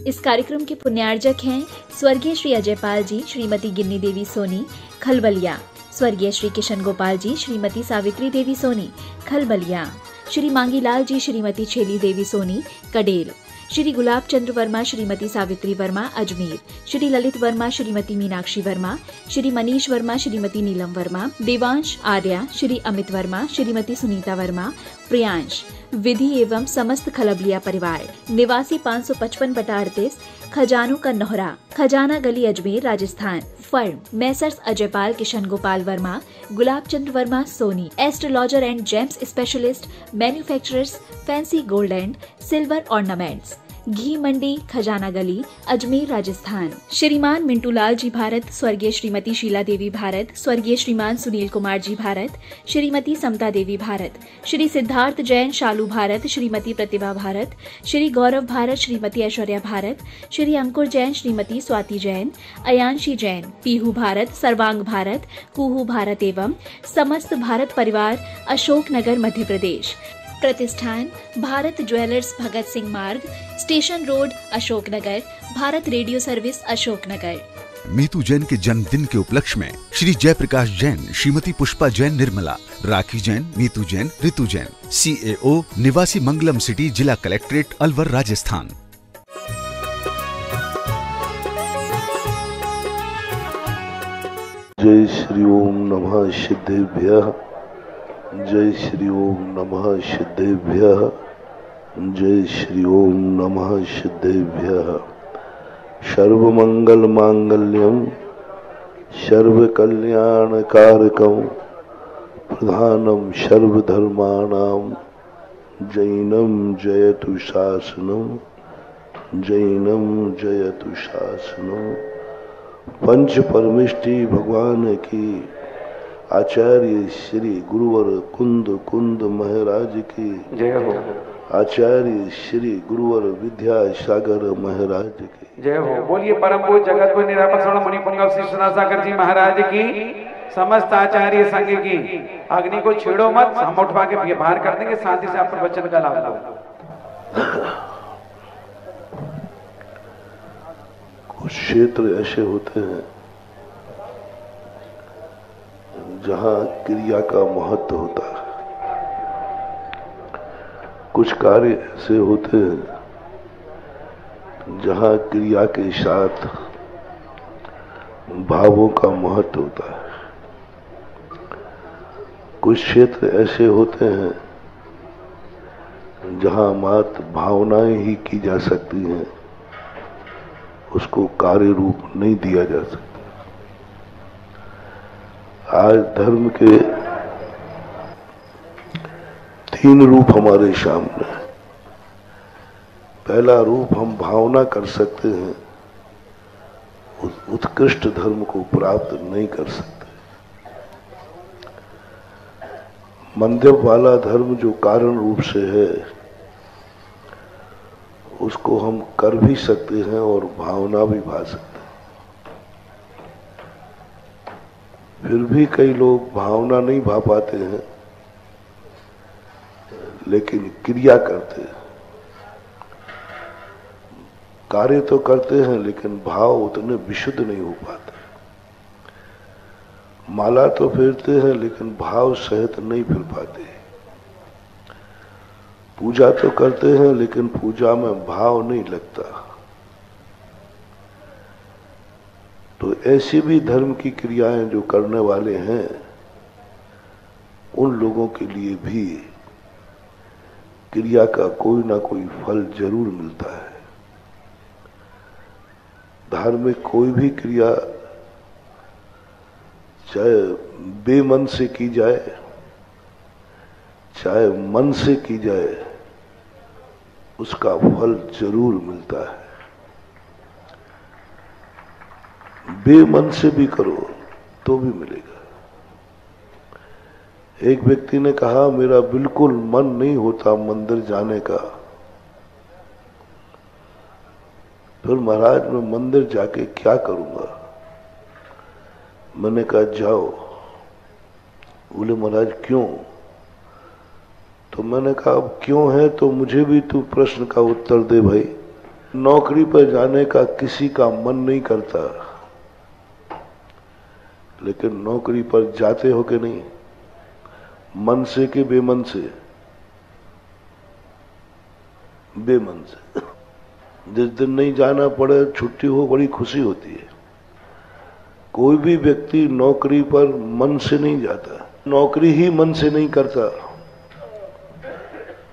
इस कार्यक्रम के पुण्यार्जक हैं स्वर्गीय श्री अजयपाल जी, श्रीमती गिन्नी देवी सोनी, खलबलिया, स्वर्गीय श्री किशन गोपाल जी, श्रीमती सावित्री देवी सोनी, खलबलिया, श्री मांगीलाल जी, श्रीमती छेली देवी सोनी, कडेल, श्री गुलाब चंद्र वर्मा, श्रीमती सावित्री वर्मा, अजमेर, श्री ललित वर्मा, श्रीमती मीनाक्षी वर्मा, श्री मनीष वर्मा, श्रीमती नीलम वर्मा, देवांश आर्या, श्री अमित वर्मा, श्रीमती सुनीता वर्मा, प्रियांश, विधि एवं समस्त खलबलिया परिवार, निवासी 555/38, खजानों का नोहरा, Khajana Gali, Ajmer, Rajasthan. Firm messrs Ajaypal Kishan Gopal Verma, Gulab Chandra Verma Soni, astrologer and gems specialist, manufacturers, fancy gold and silver ornaments, Ghee Mandi, Khajana Gali, Ajmer, Rajasthan. श्रीमान मिंटू लाल जी भारत, स्वर्गीय श्रीमती शीला देवी भारत, स्वर्गीय श्रीमान सुनील कुमार जी भारत, श्रीमती समता देवी भारत, श्री सिद्धार्थ जैन शालू भारत, श्रीमती प्रतिभा भारत, श्री गौरव भारत, श्रीमती ऐश्वर्या भारत, श्री अंकुर जैन, श्रीमती स्वाति जैन, अयांशी जैन, पीहू भारत, सर्वांग भारत, कुहू भारत एवं समस्त भारत परिवार, अशोक नगर, मध्य प्रदेश। प्रतिष्ठान भारत ज्वेलर्स, भगत सिंह मार्ग, station road, Ashoknagar. Bharat radio service, Ashoknagar. Meetu Jain के जन्मदिन के उपलक्ष्य में श्री जयप्रकाश जैन, श्रीमती पुष्पा जैन निर्मला, राखी जैन, मीतू जैन, ऋतु जैन, CAO, निवासी मंगलम सिटी, जिला कलेक्ट्रेट, अलवर, राजस्थान। जय श्री ओम नमः सिद्धेभ्यः, जय श्री ओम नमः सिद्धेभ्यः, जय श्री ओम नमः सिद्धेभ्यः। सर्वमंगल मांगल्यम सर्वकल्याणकारकम प्रधानम सर्वधर्माणाम जैनम जयतु शासनम, जैनम जयतु शासनम। पंच परमेष्टि भगवान की आचार्य श्री गुरुवर कुंद कुंद महाराज की जय हो। आचार्य श्री गुरुवर विद्यासागर महाराज की जय हो। बोलिए परम पूज्य जगत गुरु निरापक श्रवण मुनि पुंगव श्री सुनासागर जी महाराज की, समस्त आचार्य संघ की। अग्नि को छेड़ो मत, हम उठवा के बाहर कर देंगे, शांति से आप वचन का लाभ लो। कुछ क्षेत्र ऐसे होते हैं जहां क्रिया का महत्व होता है, कुछ कार्य ऐसे होते हैं जहां क्रिया के साथ भावों का महत्व होता है, कुछ क्षेत्र ऐसे होते हैं जहां मात्र भावनाएं ही की जा सकती हैं, उसको कार्य रूप नहीं दिया जा सकता। आज धर्म के 3 रूप हमारे सामने है। पहला रूप, हम भावना कर सकते हैं, उत्कृष्ट धर्म को प्राप्त नहीं कर सकते। मध्यम वाला धर्म जो कारण रूप से है, उसको हम कर भी सकते हैं और भावना भी भा सकते हैं। फिर भी कई लोग भावना नहीं भा पाते हैं, लेकिन क्रिया करते हैं। कार्य तो करते हैं लेकिन भाव उतने विशुद्ध नहीं हो पाते। माला तो फेरते हैं लेकिन भाव सहित नहीं फिर पाते। पूजा तो करते हैं लेकिन पूजा में भाव नहीं लगता। तो ऐसी भी धर्म की क्रियाएं जो करने वाले हैं, उन लोगों के लिए भी क्रिया का कोई ना कोई फल जरूर मिलता है। धार्मिक कोई भी क्रिया चाहे बेमन से की जाए, चाहे मन से की जाए, उसका फल जरूर मिलता है। बेमन से भी करो तो भी मिलेगा। एक व्यक्ति ने कहा, मेरा बिल्कुल मन नहीं होता मंदिर जाने का। फिर महाराज, मैं मंदिर जाके क्या करूंगा? मैंने कहा जाओ। बोले महाराज क्यों? तो मैंने कहा अब क्यों है तो मुझे भी तू प्रश्न का उत्तर दे भाई। नौकरी पर जाने का किसी का मन नहीं करता, लेकिन नौकरी पर जाते हो कि नहीं, मन से कि बेमन से? बेमन से। जिस दिन नहीं जाना पड़े, छुट्टी हो, बड़ी खुशी होती है। कोई भी व्यक्ति नौकरी पर मन से नहीं जाता, नौकरी ही मन से नहीं करता,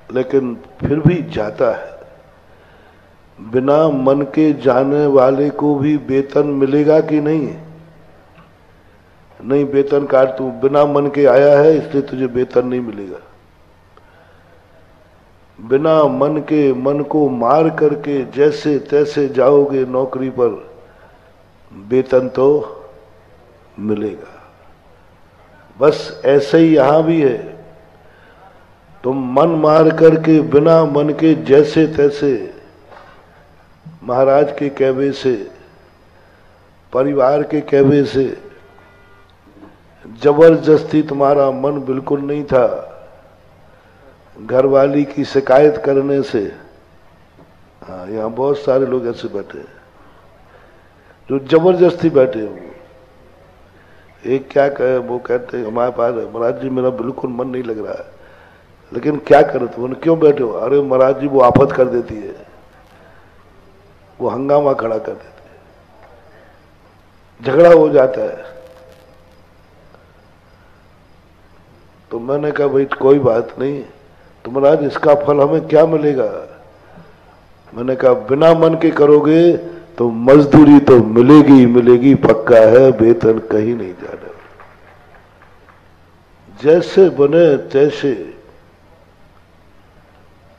लेकिन फिर भी जाता है। बिना मन के जाने वाले को भी वेतन मिलेगा कि नहीं? नहीं, वेतन काट, तू बिना मन के आया है इसलिए तुझे वेतन नहीं मिलेगा। बिना मन के, मन को मार करके जैसे तैसे जाओगे नौकरी पर, वेतन तो मिलेगा। बस ऐसे ही यहां भी है। तुम मन मार करके बिना मन के जैसे तैसे महाराज के कहवे से, परिवार के कहवे से, जबरदस्ती तुम्हारा मन बिल्कुल नहीं था, घरवाली की शिकायत करने से। हाँ, यहाँ बहुत सारे लोग ऐसे बैठे हैं जो जबरदस्ती बैठे हुए। एक क्या कहे, वो कहते हैं हमारे पास महाराज जी मेरा बिल्कुल मन नहीं लग रहा है, लेकिन क्या करे? तो उन्हें क्यों बैठे हो? अरे महाराज जी वो आफत कर देती है, वो हंगामा खड़ा कर देती है, झगड़ा हो जाता है। तो मैंने कहा भाई कोई बात नहीं, तो महाराज इसका फल हमें क्या मिलेगा? मैंने कहा बिना मन के करोगे तो मजदूरी तो मिलेगी ही मिलेगी, पक्का है, वेतन कहीं नहीं जाना। जैसे बने तैसे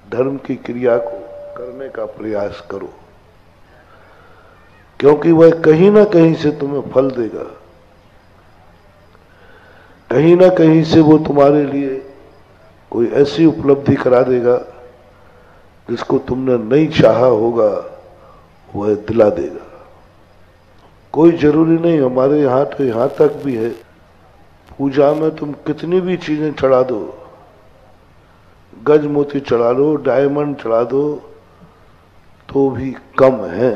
धर्म की क्रिया को करने का प्रयास करो, क्योंकि वह कहीं ना कहीं से तुम्हें फल देगा। कहीं ना कहीं से वो तुम्हारे लिए कोई ऐसी उपलब्धि करा देगा जिसको तुमने नहीं चाहा होगा, वह दिला देगा। कोई जरूरी नहीं, हमारे यहाँ तो यहाँ तक भी है, पूजा में तुम कितनी भी चीजें चढ़ा दो, गज मोती चढ़ा लो, डायमंड चढ़ा दो, तो भी कम है।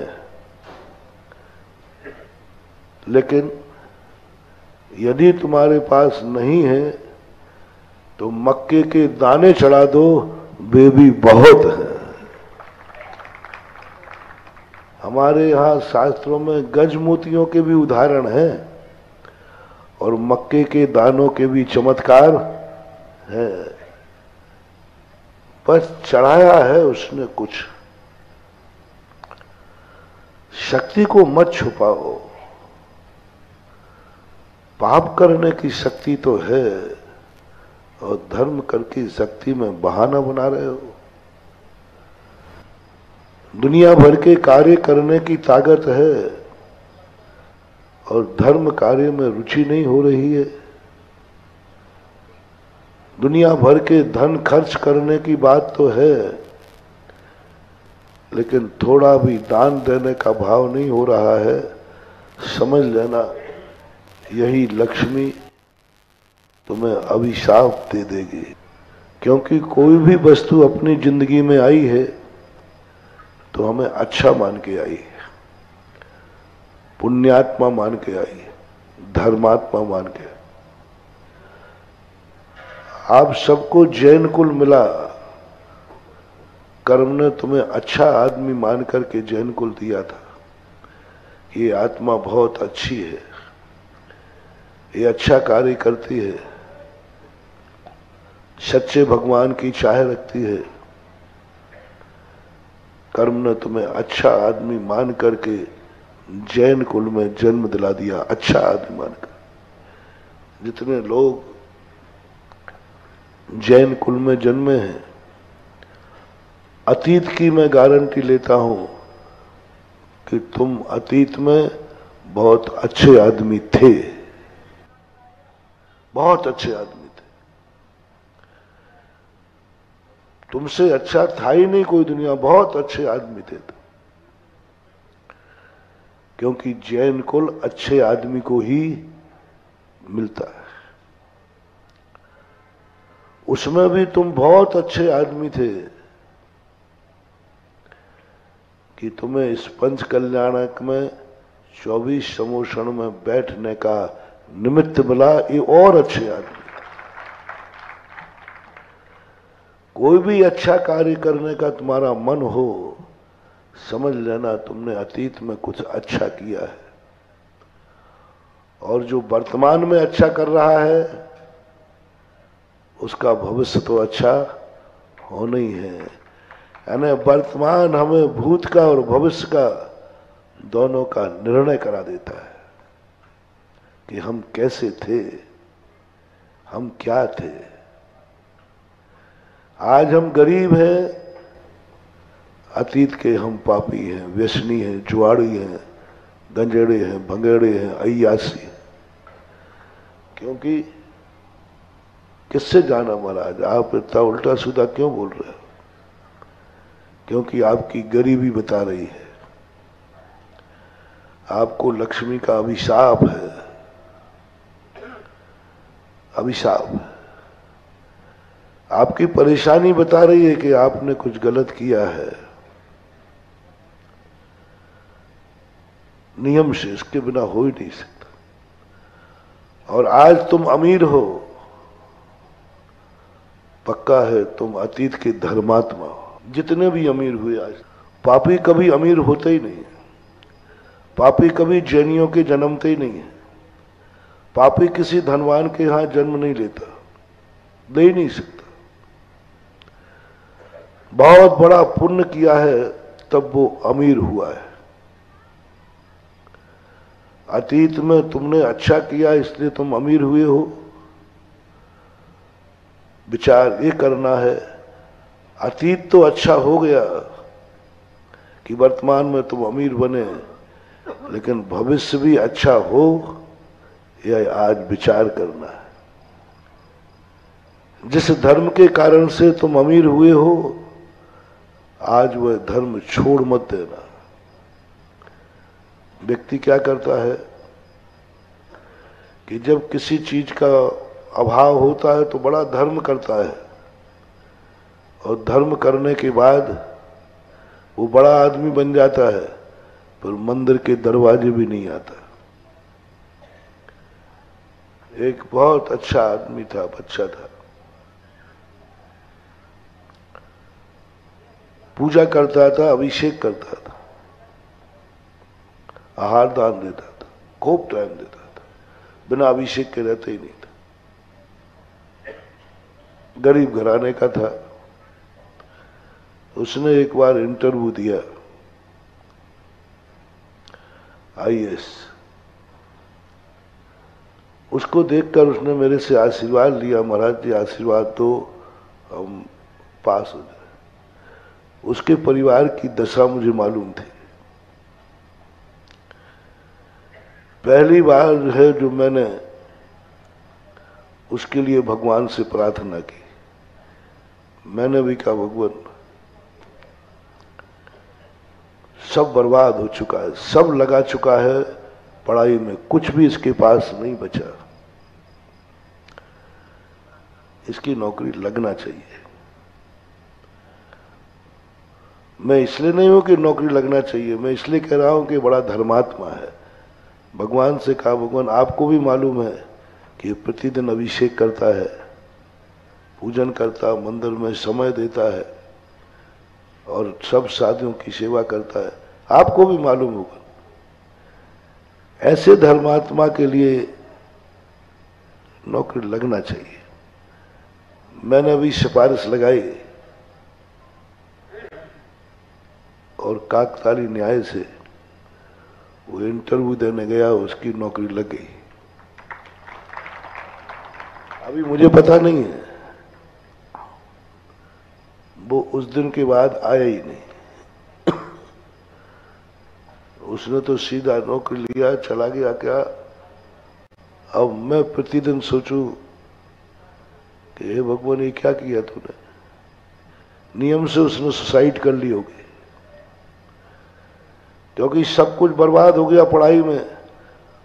लेकिन यदि तुम्हारे पास नहीं है तो मक्के के दाने चढ़ा दो, वे भी बहुत हैं। हमारे यहाँ शास्त्रों में गज मोतियों के भी उदाहरण हैं और मक्के के दानों के भी चमत्कार है। बस चढ़ाया है उसने कुछ। शक्ति को मत छुपाओ। पाप करने की शक्ति तो है और धर्म कर की शक्ति में बहाना बना रहे हो। दुनिया भर के कार्य करने की ताकत है और धर्म कार्य में रुचि नहीं हो रही है। दुनिया भर के धन खर्च करने की बात तो है, लेकिन थोड़ा भी दान देने का भाव नहीं हो रहा है। समझ लेना, यही लक्ष्मी तुम्हें अभिशाप दे देगी। क्योंकि कोई भी वस्तु अपनी जिंदगी में आई है तो हमें अच्छा मान के आई है, पुण्यात्मा मान के आई है, धर्मात्मा मान के। आप सबको जैन कुल मिला, कर्म ने तुम्हें अच्छा आदमी मान करके जैन कुल दिया था। ये आत्मा बहुत अच्छी है, ये अच्छा कार्य करती है, सच्चे भगवान की चाह रखती है। कर्म ने तुम्हें अच्छा आदमी मान करके जैन कुल में जन्म दिला दिया, अच्छा आदमी मानकर। जितने लोग जैन कुल में जन्मे हैं, अतीत की मैं गारंटी लेता हूं कि तुम अतीत में बहुत अच्छे आदमी थे, बहुत अच्छे आदमी थे। तुमसे अच्छा था ही नहीं कोई दुनिया, बहुत अच्छे आदमी थे। क्योंकि जैन कुल अच्छे आदमी को ही मिलता है। उसमें भी तुम बहुत अच्छे आदमी थे, कि तुम्हें इस पंच कल्याणक में 24 समोषण में बैठने का निमित्त मिला, ये और अच्छे आदमी। कोई भी अच्छा कार्य करने का तुम्हारा मन हो, समझ लेना तुमने अतीत में कुछ अच्छा किया है, और जो वर्तमान में अच्छा कर रहा है उसका भविष्य तो अच्छा होना ही है। यानी वर्तमान हमें भूत का और भविष्य का दोनों का निर्णय करा देता है कि हम कैसे थे, हम क्या थे। आज हम गरीब हैं, अतीत के हम पापी हैं, व्यसनी हैं, जुआड़ी हैं, गंजेड़े हैं, भंगेड़े हैं, अय्यासी हैं। क्योंकि किससे जाना महाराज, आप इतना उल्टा सीधा क्यों बोल रहे हो? क्योंकि आपकी गरीबी बता रही है, आपको लक्ष्मी का अभिशाप है, अभिशाप। आपकी परेशानी बता रही है कि आपने कुछ गलत किया है। नियम से इसके बिना हो ही नहीं सकता। और आज तुम अमीर हो, पक्का है तुम अतीत के धर्मात्मा हो। जितने भी अमीर हुए आज, पापी कभी अमीर होते ही नहीं। पापी कभी जैनियों के जन्मते ही नहीं है। पापी किसी धनवान के यहां जन्म नहीं लेता, ले ही नहीं सकता। बहुत बड़ा पुण्य किया है तब वो अमीर हुआ है। अतीत में तुमने अच्छा किया इसलिए तुम अमीर हुए हो। विचार ये करना है, अतीत तो अच्छा हो गया कि वर्तमान में तुम अमीर बने, लेकिन भविष्य भी अच्छा हो, यह आज विचार करना है। जिस धर्म के कारण से तुम अमीर हुए हो, आज वह धर्म छोड़ मत देना। व्यक्ति क्या करता है कि जब किसी चीज का अभाव होता है तो बड़ा धर्म करता है, और धर्म करने के बाद वो बड़ा आदमी बन जाता है, पर मंदिर के दरवाजे भी नहीं आता। एक बहुत अच्छा आदमी था, बच्चा था, पूजा करता था, अभिषेक करता था, आहार दान देता था, खूब टाइम देता था, बिना अभिषेक के रहते ही नहीं था। गरीब घराने का था। उसने एक बार इंटरव्यू दिया आईएएस। उसको देखकर उसने मेरे से आशीर्वाद लिया, महाराज जी आशीर्वाद दो हम पास हो जाए। उसके परिवार की दशा मुझे मालूम थी। पहली बार है जो मैंने उसके लिए भगवान से प्रार्थना की। मैंने भी कहा भगवान सब बर्बाद हो चुका है, सब लगा चुका है पढ़ाई में, कुछ भी इसके पास नहीं बचा, इसकी नौकरी लगना चाहिए। मैं इसलिए नहीं हूं कि नौकरी लगना चाहिए, मैं इसलिए कह रहा हूं कि बड़ा धर्मात्मा है। भगवान से कहा भगवान आपको भी मालूम है कि प्रतिदिन अभिषेक करता है, पूजन करता, मंदिर में समय देता है और सब साधियों की सेवा करता है, आपको भी मालूम होगा। ऐसे धर्मात्मा के लिए नौकरी लगना चाहिए। मैंने अभी सिफारिश लगाई और काकताली न्याय से वो इंटरव्यू देने गया, उसकी नौकरी लग गई। अभी मुझे पता नहीं है, वो उस दिन के बाद आया ही नहीं। उसने तो सीधा नौकरी लिया, चला गया। क्या अब मैं प्रतिदिन सोचूं कि हे भगवान ये क्या किया तूने। नियम से उसने सुसाइड कर ली होगी, क्योंकि सब कुछ बर्बाद हो गया पढ़ाई में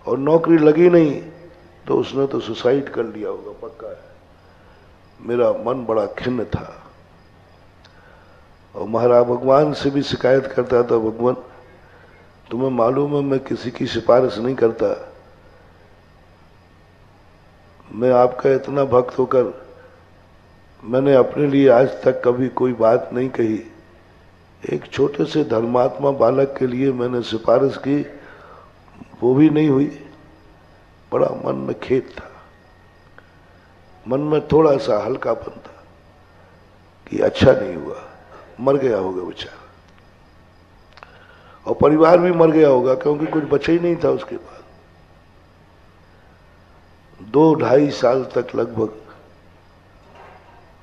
और नौकरी लगी नहीं, तो उसने तो सुसाइड कर लिया होगा, पक्का है। मेरा मन बड़ा खिन्न था। और महाराज भगवान से भी शिकायत करता था, भगवान तुम्हें मालूम है मैं किसी की सिफारिश नहीं करता, मैं आपका इतना भक्त होकर मैंने अपने लिए आज तक कभी कोई बात नहीं कही, एक छोटे से धर्मात्मा बालक के लिए मैंने सिफारिश की, वो भी नहीं हुई। बड़ा मन में खेद था, मन में थोड़ा सा हल्कापन था कि अच्छा नहीं हुआ, मर गया होगा बेचारा, और परिवार भी मर गया होगा क्योंकि कुछ बचा ही नहीं था उसके बाद। 2-2.5 साल तक लगभग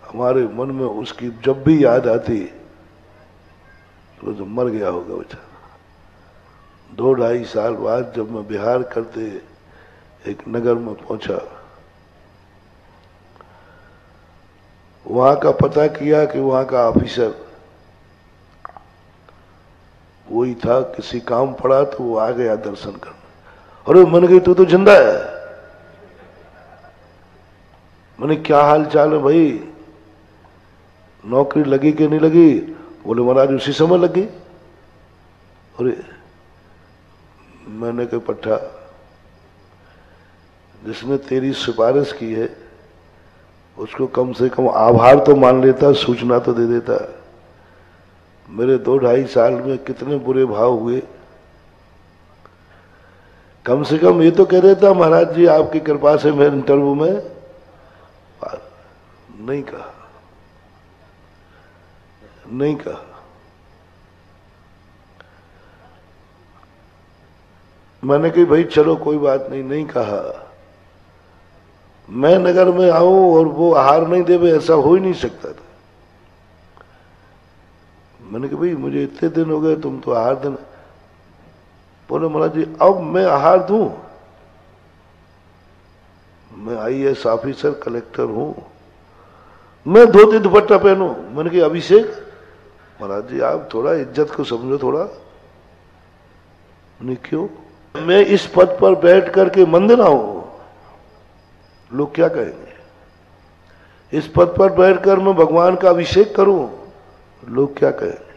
हमारे मन में उसकी जब भी याद आती तो मर गया होगा बेचारा। 2-2.5 साल बाद जब मैं बिहार करते एक नगर में पहुंचा, वहां का पता किया कि वहां का ऑफिसर वही था, किसी काम पड़ा तो वो आ गया दर्शन करने। अरे मैंने कही तू तो जिंदा है। मैंने क्या हाल चाल है भाई, नौकरी लगी कि नहीं लगी? बोले महाराज उसी समय लगी। अरे मैंने कहा पट्टा, जिसने तेरी सिफारिश की है उसको कम से कम आभार तो मान लेता, सूचना तो दे देता। मेरे 2-2.5 साल में कितने बुरे भाव हुए, कम से कम ये तो कह देता महाराज जी आपकी कृपा से मैं इंटरव्यू में नहीं कहा, नहीं कहा। मैंने कही भाई चलो कोई बात नहीं, नहीं कहा। मैं नगर में आऊं और वो आहार नहीं देवे, ऐसा हो ही नहीं सकता था। मैंने कहा भाई मुझे इतने दिन हो गए, तुम तो आहार देना। बोले महाराज जी अब मैं आहार दूं? मैं IAS ऑफिसर कलेक्टर हूं, मैं धोती दुपट्टा पहनूं? मैंने कहा अभिषेक महाराज जी आप थोड़ा इज्जत को समझो थोड़ा। नहीं क्यों? मैं इस पद पर बैठ करके मंदिर आऊं, लोग क्या कहेंगे? इस पद पर बैठकर मैं भगवान का अभिषेक करूं, लोग क्या कहेंगे?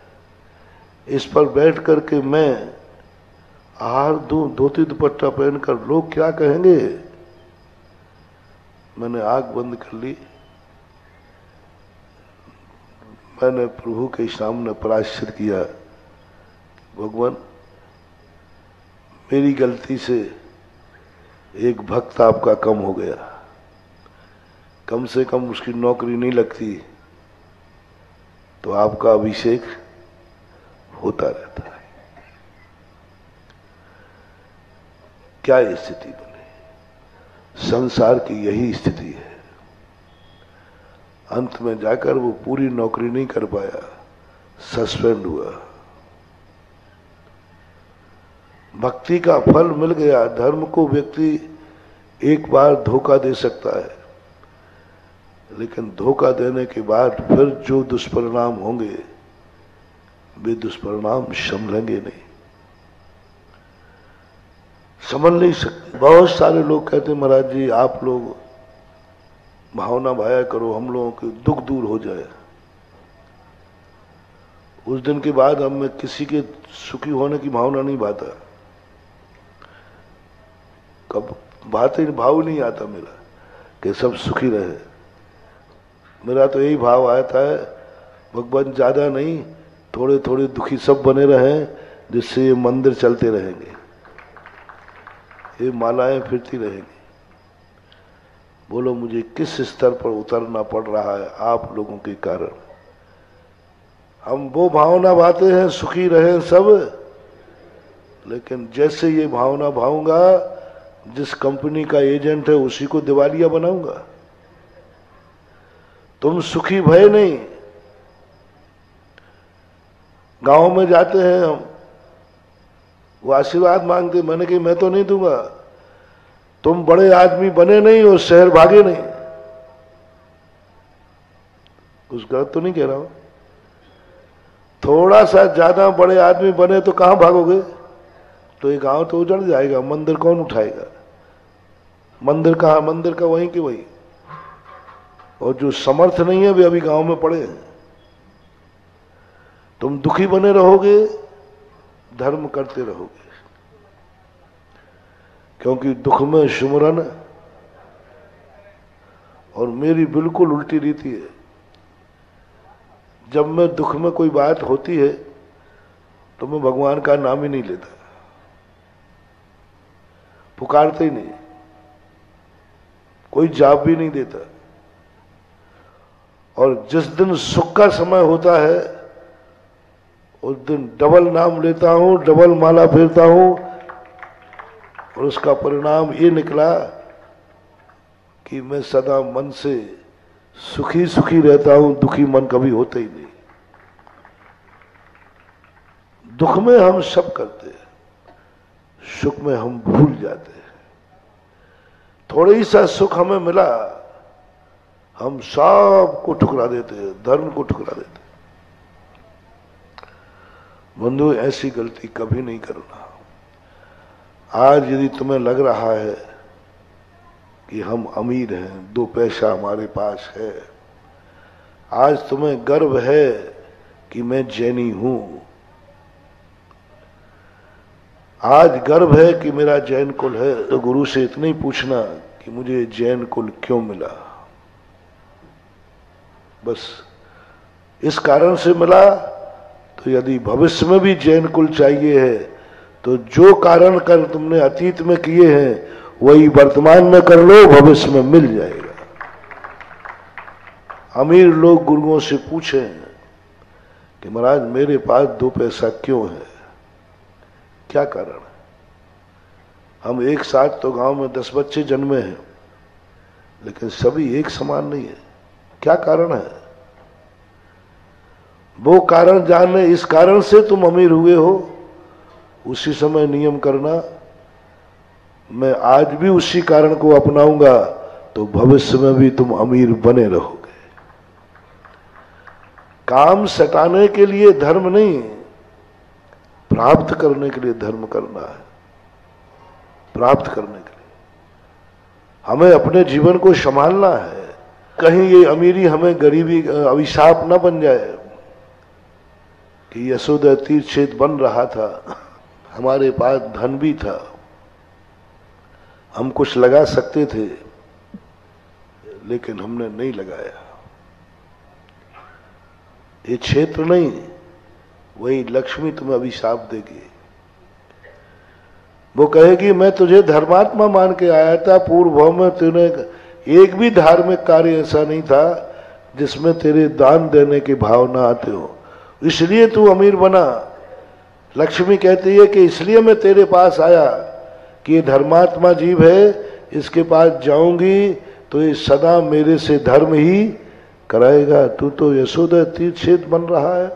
इस पर बैठ करके मैं आहार दूं, धोती दुपट्टा पहनकर, लोग क्या कहेंगे? मैंने आंख बंद कर ली, मैंने प्रभु के सामने प्रायश्चित किया, भगवान मेरी गलती से एक भक्त आपका कम हो गया, कम से कम उसकी नौकरी नहीं लगती तो आपका अभिषेक होता रहता है। क्या स्थिति बनी? संसार की यही स्थिति है। अंत में जाकर वो पूरी नौकरी नहीं कर पाया, सस्पेंड हुआ। भक्ति का फल मिल गया। धर्म को व्यक्ति एक बार धोखा दे सकता है, लेकिन धोखा देने के बाद फिर जो दुष्परिणाम होंगे वे दुष्परिणाम संभलेंगे नहीं, संभल नहीं सकते। बहुत सारे लोग कहते महाराज जी आप लोग भावना भाया करो, हम लोगों के दुख दूर हो जाए। उस दिन के बाद अब मैं किसी के सुखी होने की भावना नहीं भाता, कब बात ही भाव नहीं आता मेरा कि सब सुखी रहे। मेरा तो यही भाव आता है भगवान ज्यादा नहीं, थोड़े थोड़े दुखी सब बने रहें, जिससे ये मंदिर चलते रहेंगे, ये मालाएं फिरती रहेंगी। बोलो मुझे किस स्तर पर उतरना पड़ रहा है आप लोगों के कारण। हम वो भावना भाते हैं सुखी रहें सब, लेकिन जैसे ये भावना भाऊंगा जिस कंपनी का एजेंट है उसी को दिवालिया बनाऊंगा। तुम सुखी भय नहीं। गांव में जाते हैं हम, वो आशीर्वाद मांगते, मैंने कहा मैं तो नहीं दूंगा, तुम बड़े आदमी बने नहीं और शहर भागे नहीं। कुछ गलत तो नहीं कह रहा हूं? थोड़ा सा ज्यादा बड़े आदमी बने तो कहां भागोगे? तो ये गांव तो उजड़ जाएगा, मंदिर कौन उठाएगा? मंदिर कहां? मंदिर का वहीं के वहीं। और जो समर्थ नहीं है वे अभी गांव में पड़े हैं। तुम दुखी बने रहोगे, धर्म करते रहोगे। क्योंकि दुख में सुमरन, और मेरी बिल्कुल उल्टी रीति है। जब मैं दुख में कोई बात होती है तो मैं भगवान का नाम ही नहीं लेता, पुकारते ही नहीं, कोई जाप भी नहीं देता। और जिस दिन सुख का समय होता है उस दिन डबल नाम लेता हूं, डबल माला फेरता हूं, और उसका परिणाम ये निकला कि मैं सदा मन से सुखी सुखी रहता हूं, दुखी मन कभी होता ही नहीं। दुख में हम सब करते हैं, सुख में हम भूल जाते हैं। थोड़ा ही सा सुख हमें मिला, हम सब को ठुकरा देते हैं, धर्म को ठुकरा देते हैं। बंधु, ऐसी गलती कभी नहीं करना। आज यदि तुम्हें लग रहा है कि हम अमीर हैं, 2 पैसा हमारे पास है, आज तुम्हें गर्व है कि मैं जैनी हूं, आज गर्व है कि मेरा जैन कुल है, तो गुरु से इतना ही पूछना कि मुझे जैन कुल क्यों मिला। बस इस कारण से मिला। तो यदि भविष्य में भी जैन कुल चाहिए है तो जो कारण कर तुमने अतीत में किए हैं वही वर्तमान में कर लो, भविष्य में मिल जाएगा। अमीर लोग गुरुओं से पूछें कि महाराज मेरे पास 2 पैसा क्यों है, क्या कारण है? हम एक साथ तो गांव में 10 बच्चे जन्मे हैं, लेकिन सभी एक समान नहीं है, क्या कारण है? वो कारण जानने, इस कारण से तुम अमीर हुए हो, उसी समय नियम करना, मैं आज भी उसी कारण को अपनाऊंगा तो भविष्य में भी तुम अमीर बने रहोगे। काम सटाने के लिए धर्म नहीं, प्राप्त करने के लिए धर्म करना है। प्राप्त करने के लिए हमें अपने जीवन को संभालना है। कहीं ये अमीरी हमें गरीबी अभिशाप न बन जाए कि यशोदा तीर्थ क्षेत्र बन रहा था, हमारे पास धन भी था, हम कुछ लगा सकते थे, लेकिन हमने नहीं लगाया। ये क्षेत्र नहीं, वही लक्ष्मी तुम्हें अभिशाप देगी। वो कहेगी मैं तुझे धर्मात्मा मान के आया था, पूर्व भाव में तूने एक भी धार्मिक कार्य ऐसा नहीं था जिसमें तेरे दान देने के भाव ना आते हो, इसलिए तू अमीर बना। लक्ष्मी कहती है कि इसलिए मैं तेरे पास आया कि ये धर्मात्मा जीव है, इसके पास जाऊंगी तो ये सदा मेरे से धर्म ही कराएगा। तू तो यशोदा तीर्थ क्षेत्र बन रहा है,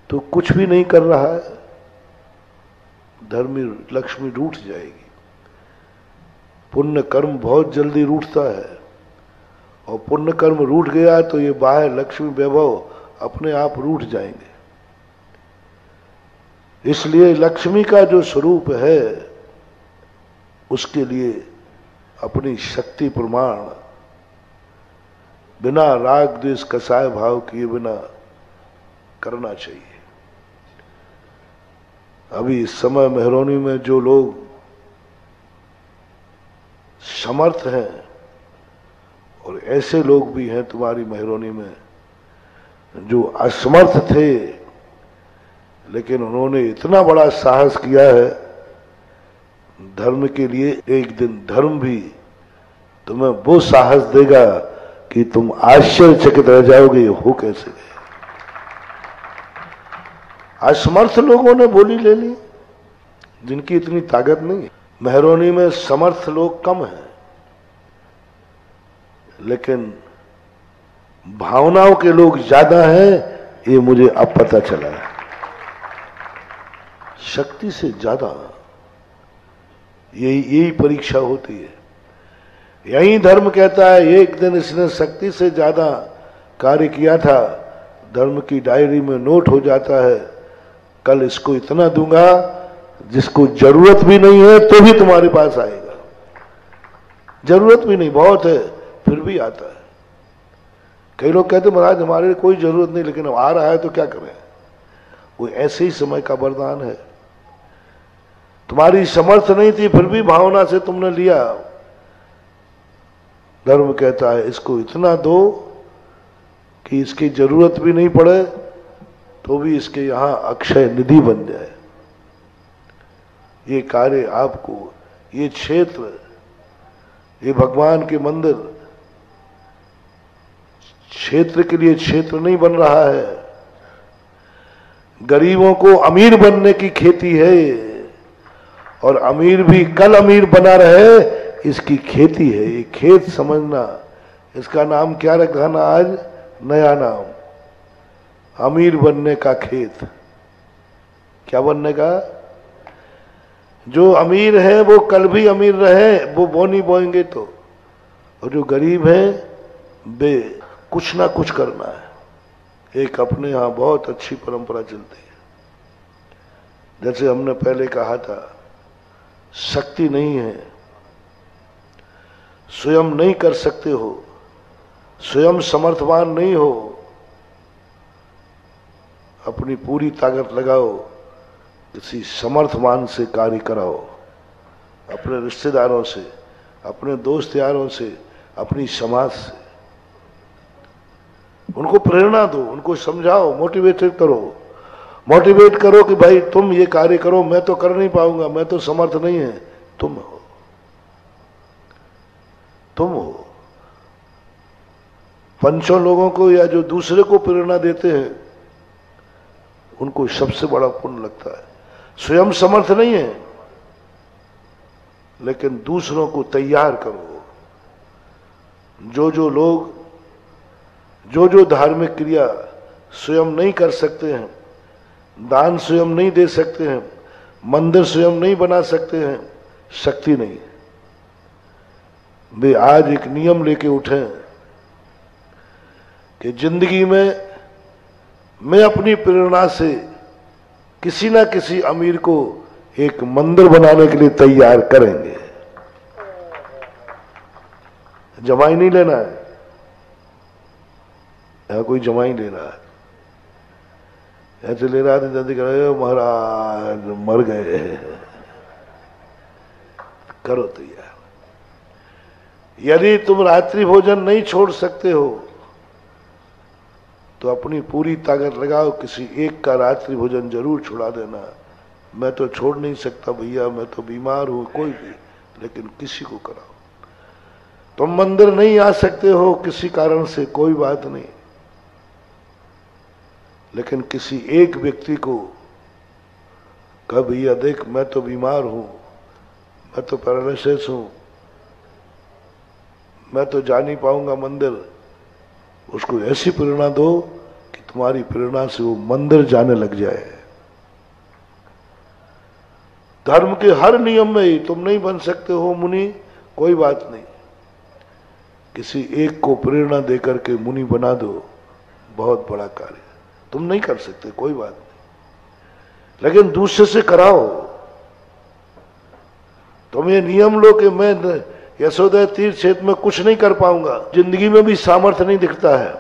तू कुछ भी नहीं कर रहा है, धर्मी लक्ष्मी रूठ जाएगी। पुण्य कर्म बहुत जल्दी रूठता है, और पुण्य कर्म रूठ गया तो ये बाह्य लक्ष्मी वैभव अपने आप रूठ जाएंगे। इसलिए लक्ष्मी का जो स्वरूप है उसके लिए अपनी शक्ति प्रमाण बिना राग द्वेष कसाय भाव किए बिना करना चाहिए। अभी इस समय मेहरौनी में जो लोग समर्थ हैं, और ऐसे लोग भी हैं तुम्हारी मेहरौनी में जो असमर्थ थे, लेकिन उन्होंने इतना बड़ा साहस किया है धर्म के लिए। एक दिन धर्म भी तुम्हें वो साहस देगा कि तुम आश्चर्यचकित रह जाओगे, हो कैसे गए। असमर्थ लोगों ने बोली ले ली, जिनकी इतनी ताकत नहीं है। मेहरौनी में समर्थ लोग कम हैं, लेकिन भावनाओं के लोग ज्यादा हैं, ये मुझे अब पता चला है। शक्ति से ज्यादा यही परीक्षा होती है। यही धर्म कहता है एक दिन इसने शक्ति से ज्यादा कार्य किया था, धर्म की डायरी में नोट हो जाता है, कल इसको इतना दूंगा जिसको जरूरत भी नहीं है तो भी तुम्हारे पास आएगा। जरूरत भी नहीं, बहुत है फिर भी आता है। कई लोग कहते महाराज हमारे कोई जरूरत नहीं, लेकिन अब आ रहा है तो क्या करें। वो ऐसे ही समय का वरदान है। तुम्हारी समर्थ नहीं थी, फिर भी भावना से तुमने लिया। धर्म कहता है इसको इतना दो कि इसकी जरूरत भी नहीं पड़े, तो भी इसके यहां अक्षय निधि बन जाए। ये कार्य आपको, ये क्षेत्र, ये भगवान के मंदिर क्षेत्र के लिए क्षेत्र नहीं बन रहा है। गरीबों को अमीर बनने की खेती है, और अमीर भी कल अमीर बना रहे इसकी खेती है। ये खेत समझना, इसका नाम क्या रखा ना आज, नया नाम, अमीर बनने का खेत। क्या बनने का? जो अमीर है वो कल भी अमीर रहे, वो बोनी बोएंगे तो, और जो गरीब है वे कुछ ना कुछ करना है। एक अपने यहां बहुत अच्छी परंपरा चलती है, जैसे हमने पहले कहा था, शक्ति नहीं है, स्वयं नहीं कर सकते हो, स्वयं समर्थवान नहीं हो, अपनी पूरी ताकत लगाओ, किसी समर्थवान से कार्य कराओ, अपने रिश्तेदारों से, अपने दोस्त यारों से, अपनी समाज से। उनको प्रेरणा दो, उनको समझाओ, मोटिवेटेड करो, मोटिवेट करो कि भाई तुम ये कार्य करो, मैं तो कर नहीं पाऊंगा, मैं तो समर्थ नहीं है, तुम हो, तुम हो। पंचों लोगों को या जो दूसरे को प्रेरणा देते हैं उनको सबसे बड़ा पुण्य लगता है। स्वयं समर्थ नहीं है, लेकिन दूसरों को तैयार करो। जो लोग जो धार्मिक क्रिया स्वयं नहीं कर सकते हैं, दान स्वयं नहीं दे सकते हैं, मंदिर स्वयं नहीं बना सकते हैं, शक्ति नहीं, वे आज एक नियम लेके उठे कि जिंदगी में मैं अपनी प्रेरणा से किसी ना किसी अमीर को एक मंदिर बनाने के लिए तैयार करेंगे। जमाई नहीं लेना है, यहां कोई जमाई ले रहा है, ऐसे ले रहा था जल्दी कर रहे हो महाराज मर गए, करो तैयार। यदि तुम रात्रि भोजन नहीं छोड़ सकते हो तो अपनी पूरी ताकत लगाओ, किसी एक का रात्रि भोजन जरूर छुड़ा देना। मैं तो छोड़ नहीं सकता भैया, मैं तो बीमार हूं, कोई भी, लेकिन किसी को कराओ। तुम मंदिर नहीं आ सकते हो किसी कारण से, कोई बात नहीं, लेकिन किसी एक व्यक्ति को कहा भैया देख मैं तो बीमार हूं, मैं तो पैरालिसिस हूं, मैं तो जा नहीं पाऊंगा मंदिर, उसको ऐसी प्रेरणा दो कि तुम्हारी प्रेरणा से वो मंदिर जाने लग जाए। धर्म के हर नियम में ही तुम नहीं बन सकते हो मुनि, कोई बात नहीं, किसी एक को प्रेरणा देकर के मुनि बना दो, बहुत बड़ा कार्य। तुम नहीं कर सकते कोई बात नहीं, लेकिन दूसरे से कराओ। तुम ये नियम लो कि मैं यशोदा तीर्थ क्षेत्र में कुछ नहीं कर पाऊंगा, जिंदगी में भी सामर्थ्य नहीं दिखता है,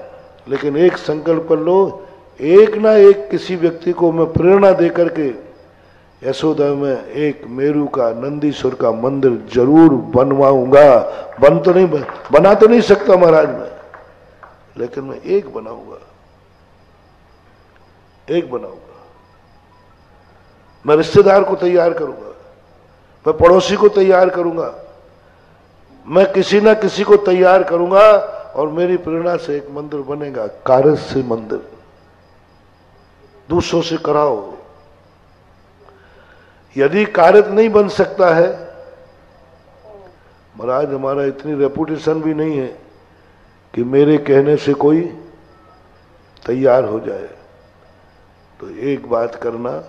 लेकिन एक संकल्प कर लो, एक ना एक किसी व्यक्ति को मैं प्रेरणा देकर के यशोदा में एक मेरू का, नंदीश्वर का मंदिर जरूर बनवाऊंगा। बना तो नहीं सकता महाराज मैं, लेकिन मैं एक बनाऊंगा, एक बनाऊंगा। मैं रिश्तेदार को तैयार करूंगा, मैं पड़ोसी को तैयार करूंगा, मैं किसी ना किसी को तैयार करूंगा, और मेरी प्रेरणा से एक मंदिर बनेगा। कार्य से मंदिर दूसरों से कराओ। यदि कार्य नहीं बन सकता है, महाराज हमारा इतनी रेपुटेशन भी नहीं है कि मेरे कहने से कोई तैयार हो जाए, तो एक बात करना,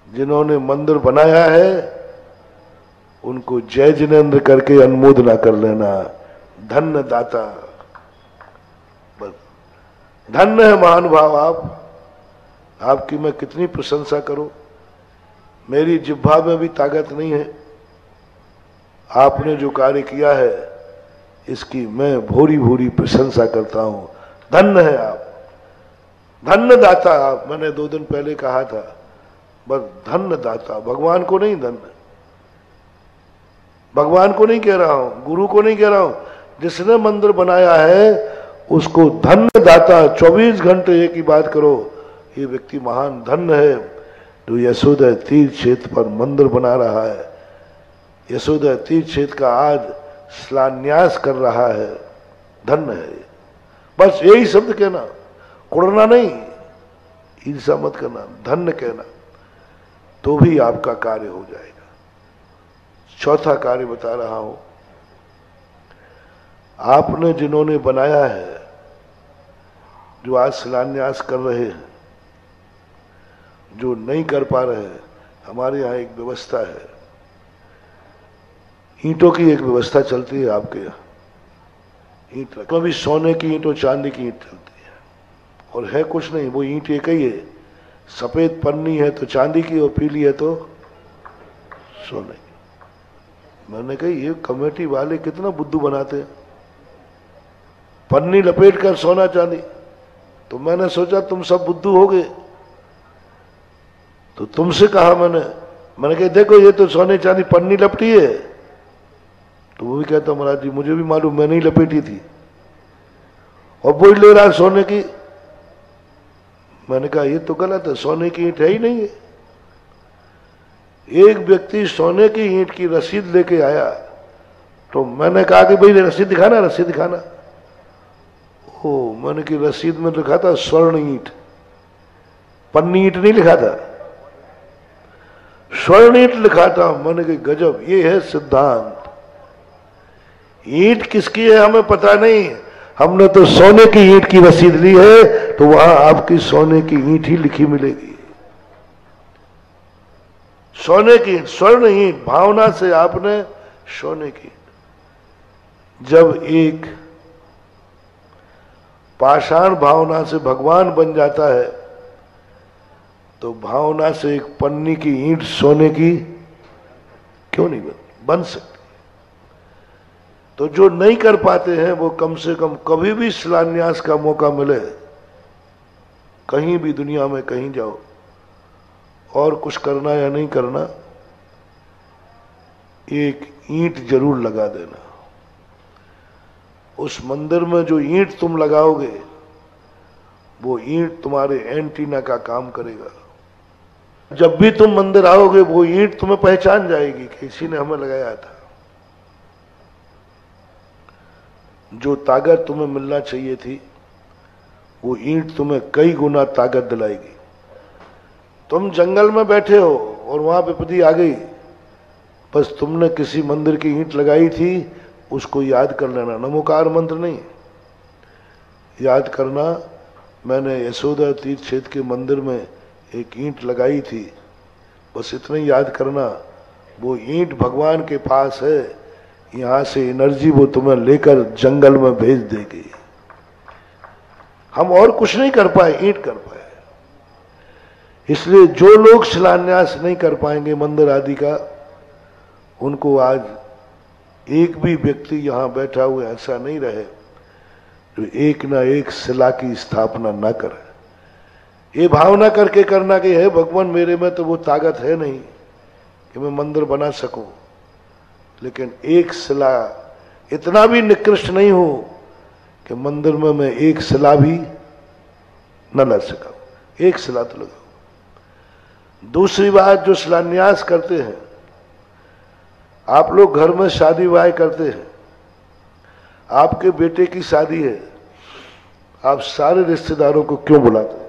जिन्होंने मंदिर बनाया है उनको जय जिनेन्द्र करके अनुमोदना कर लेना। धन्य दाता, बस धन्य है महानुभाव आप, आपकी मैं कितनी प्रशंसा करूं। मेरी जिह्वा में भी ताकत नहीं है, आपने जो कार्य किया है इसकी मैं भूरी भूरी प्रशंसा करता हूं। धन्य है आप, धन्य दाता, मैंने 2 दिन पहले कहा था, बस धन्य दाता, भगवान को नहीं, धन्य भगवान को नहीं कह रहा हूं, गुरु को नहीं कह रहा हूं, जिसने मंदिर बनाया है उसको धन्य दाता। 24 घंटे एक ही बात करो, ये व्यक्ति महान धन्य है जो यशोदा तीर्थ क्षेत्र पर मंदिर बना रहा है, यशोदा तीर्थ क्षेत्र का आज शिलान्यास कर रहा है, धन्य है। बस यही शब्द कहना, कुड़ना नहीं, ईर्षा मत करना, धन्य कहना, तो भी आपका कार्य हो जाएगा। चौथा कार्य बता रहा हूं, आपने जिन्होंने बनाया है, जो आज शिलान्यास कर रहे हैं, जो नहीं कर पा रहे हैं, हमारे यहाँ एक व्यवस्था है, ईंटों की एक व्यवस्था चलती है आपके यहाँ, ईंट कभी सोने की ईंट और चांदी की ईंट चलती है, और है कुछ नहीं, वो ईंट एक ही है, सफेद पन्नी है तो चांदी की और पीली है तो सोने की। मैंने कहा ये कमेटी वाले कितना बुद्धू बनाते हैं, पन्नी लपेट कर सोना चांदी, तो मैंने सोचा तुम सब बुद्धू हो गए, तो तुमसे कहा मैंने कहा देखो ये तो सोने चांदी पन्नी लपटी है, तो वो भी कहता महाराज जी मुझे भी मालूम, मैंने ही लपेटी थी, और वो ले रहा सोने की। मैंने कहा ये तो गलत है, सोने की ईंट है ही नहीं है। एक व्यक्ति सोने की ईंट की रसीद लेके आया, तो मैंने कहा कि भाई रसीद दिखाना, रसीद दिखाना। ओ, मैंने की रसीद में लिखा था स्वर्ण ईंट, पन्नी ईंट नहीं लिखा था, स्वर्ण ईंट लिखा था। मैंने कहा गजब, ये है सिद्धांत। ईंट किसकी है हमें पता नहीं, हमने तो सोने की ईंट की रसीद ली है, तो वहां आपकी सोने की ईंट ही लिखी मिलेगी। सोने की स्वर्ण ईंट, भावना से आपने सोने की। जब एक पाषाण भावना से भगवान बन जाता है, तो भावना से एक पन्नी की ईंट सोने की क्यों नहीं बन सकती। तो जो नहीं कर पाते हैं वो कम से कम कभी भी शिलान्यास का मौका मिले, कहीं भी दुनिया में कहीं जाओ, और कुछ करना या नहीं करना, एक ईंट जरूर लगा देना। उस मंदिर में जो ईंट तुम लगाओगे, वो ईंट तुम्हारे एंटीना का काम करेगा। जब भी तुम मंदिर आओगे, वो ईंट तुम्हें पहचान जाएगी कि किसी ने हमें लगाया था। जो ताकत तुम्हें मिलना चाहिए थी, वो ईंट तुम्हें कई गुना ताकत दिलाएगी। तुम जंगल में बैठे हो और वहां विपत्ति आ गई, बस तुमने किसी मंदिर की ईंट लगाई थी, उसको याद कर लेना। नमोकार मंत्र नहीं, याद करना। मैंने यशोदा तीर्थ क्षेत्र के मंदिर में एक ईंट लगाई थी, बस इतना ही याद करना। वो ईंट भगवान के पास है, यहां से एनर्जी वो तुम्हें लेकर जंगल में भेज देगी। हम और कुछ नहीं कर पाए, ईंट कर पाए। इसलिए जो लोग शिलान्यास नहीं कर पाएंगे मंदिर आदि का, उनको आज एक भी व्यक्ति यहां बैठा हुआ ऐसा नहीं रहे जो एक ना एक शिला की स्थापना ना करे। ये भावना करके करना कि है भगवान मेरे में तो वो ताकत है नहीं कि मैं मंदिर बना सकूं, लेकिन एक शिला, इतना भी निकृष्ट नहीं हो कि मंदिर में मैं एक शिला भी न लग सका। एक शिला तो लगाओ। दूसरी बात, जो शिलान्यास करते हैं, आप लोग घर में शादी विवाह करते हैं, आपके बेटे की शादी है, आप सारे रिश्तेदारों को क्यों बुलाते हैं?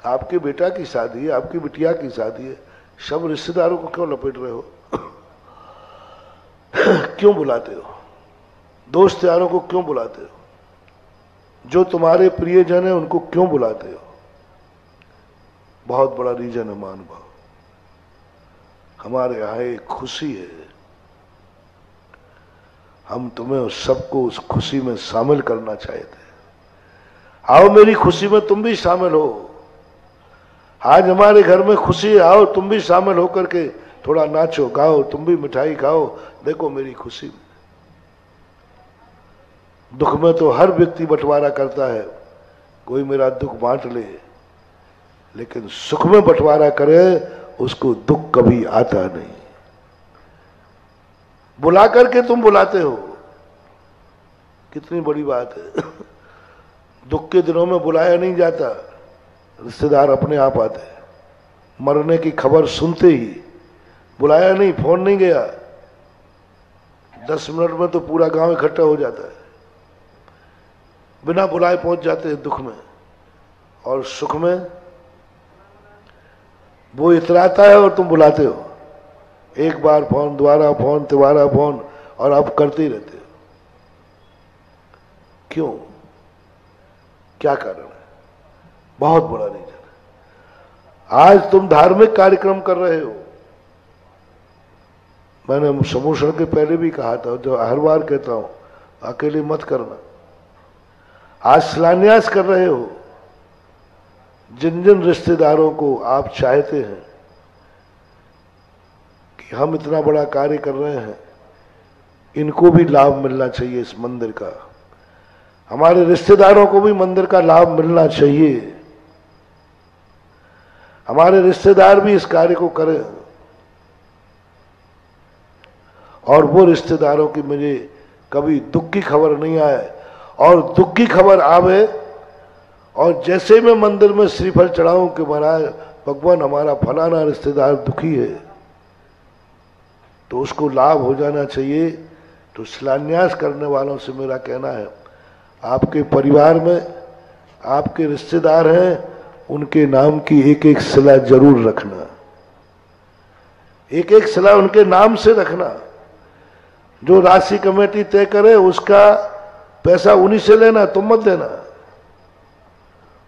आपके बेटा की शादी है, आपकी बिटिया की शादी है, सब रिश्तेदारों को क्यों लपेट रहे हो? क्यों बुलाते हो? दोस्त यारों को क्यों बुलाते हो? जो तुम्हारे प्रियजन है उनको क्यों बुलाते हो? बहुत बड़ा रीजन है महानुभाव। हमारे यहाँ एक खुशी है, हम तुम्हें सबको उस खुशी में शामिल करना चाहते हैं। आओ मेरी खुशी में तुम भी शामिल हो। आज हमारे घर में खुशी है, आओ तुम भी शामिल होकर के थोड़ा नाचो गाओ, तुम भी मिठाई खाओ, देखो मेरी खुशी में। दुख में तो हर व्यक्ति बंटवारा करता है, कोई मेरा दुख बांट ले, लेकिन सुख में बंटवारा करे उसको दुख कभी आता नहीं। बुला करके तुम बुलाते हो, कितनी बड़ी बात है। दुख के दिनों में बुलाया नहीं जाता, रिश्तेदार अपने आप आते हैं। मरने की खबर सुनते ही, बुलाया नहीं, फोन नहीं गया, 10 मिनट में तो पूरा गांव इकट्ठा हो जाता है, बिना बुलाए पहुंच जाते हैं दुख में। और सुख में वो इतराता है और तुम बुलाते हो, एक बार फोन, दोबारा फोन, तिबारा फोन, और आप करते ही रहते हो। क्यों? क्या कारण है? बहुत बड़ा रीजन है। आज तुम धार्मिक कार्यक्रम कर रहे हो, मैंने समूषण के पहले भी कहा था, जो हर बार कहता हूं, अकेले मत करना। आज शिलान्यास कर रहे हो, जिन जिन रिश्तेदारों को आप चाहते हैं कि हम इतना बड़ा कार्य कर रहे हैं, इनको भी लाभ मिलना चाहिए इस मंदिर का, हमारे रिश्तेदारों को भी मंदिर का लाभ मिलना चाहिए, हमारे रिश्तेदार भी इस कार्य को करें, और वो रिश्तेदारों की मुझे कभी दुख की खबर नहीं आए, और दुख की खबर आवे और जैसे मैं मंदिर में श्रीफल चढ़ाऊं कि महाराज भगवान हमारा फलाना रिश्तेदार दुखी है, तो उसको लाभ हो जाना चाहिए। तो शिलान्यास करने वालों से मेरा कहना है, आपके परिवार में आपके रिश्तेदार हैं, उनके नाम की एक एक शिला जरूर रखना, एक एक शिला उनके नाम से रखना। जो राशि कमेटी तय करे उसका पैसा उन्हीं से लेना, तुम मत देना,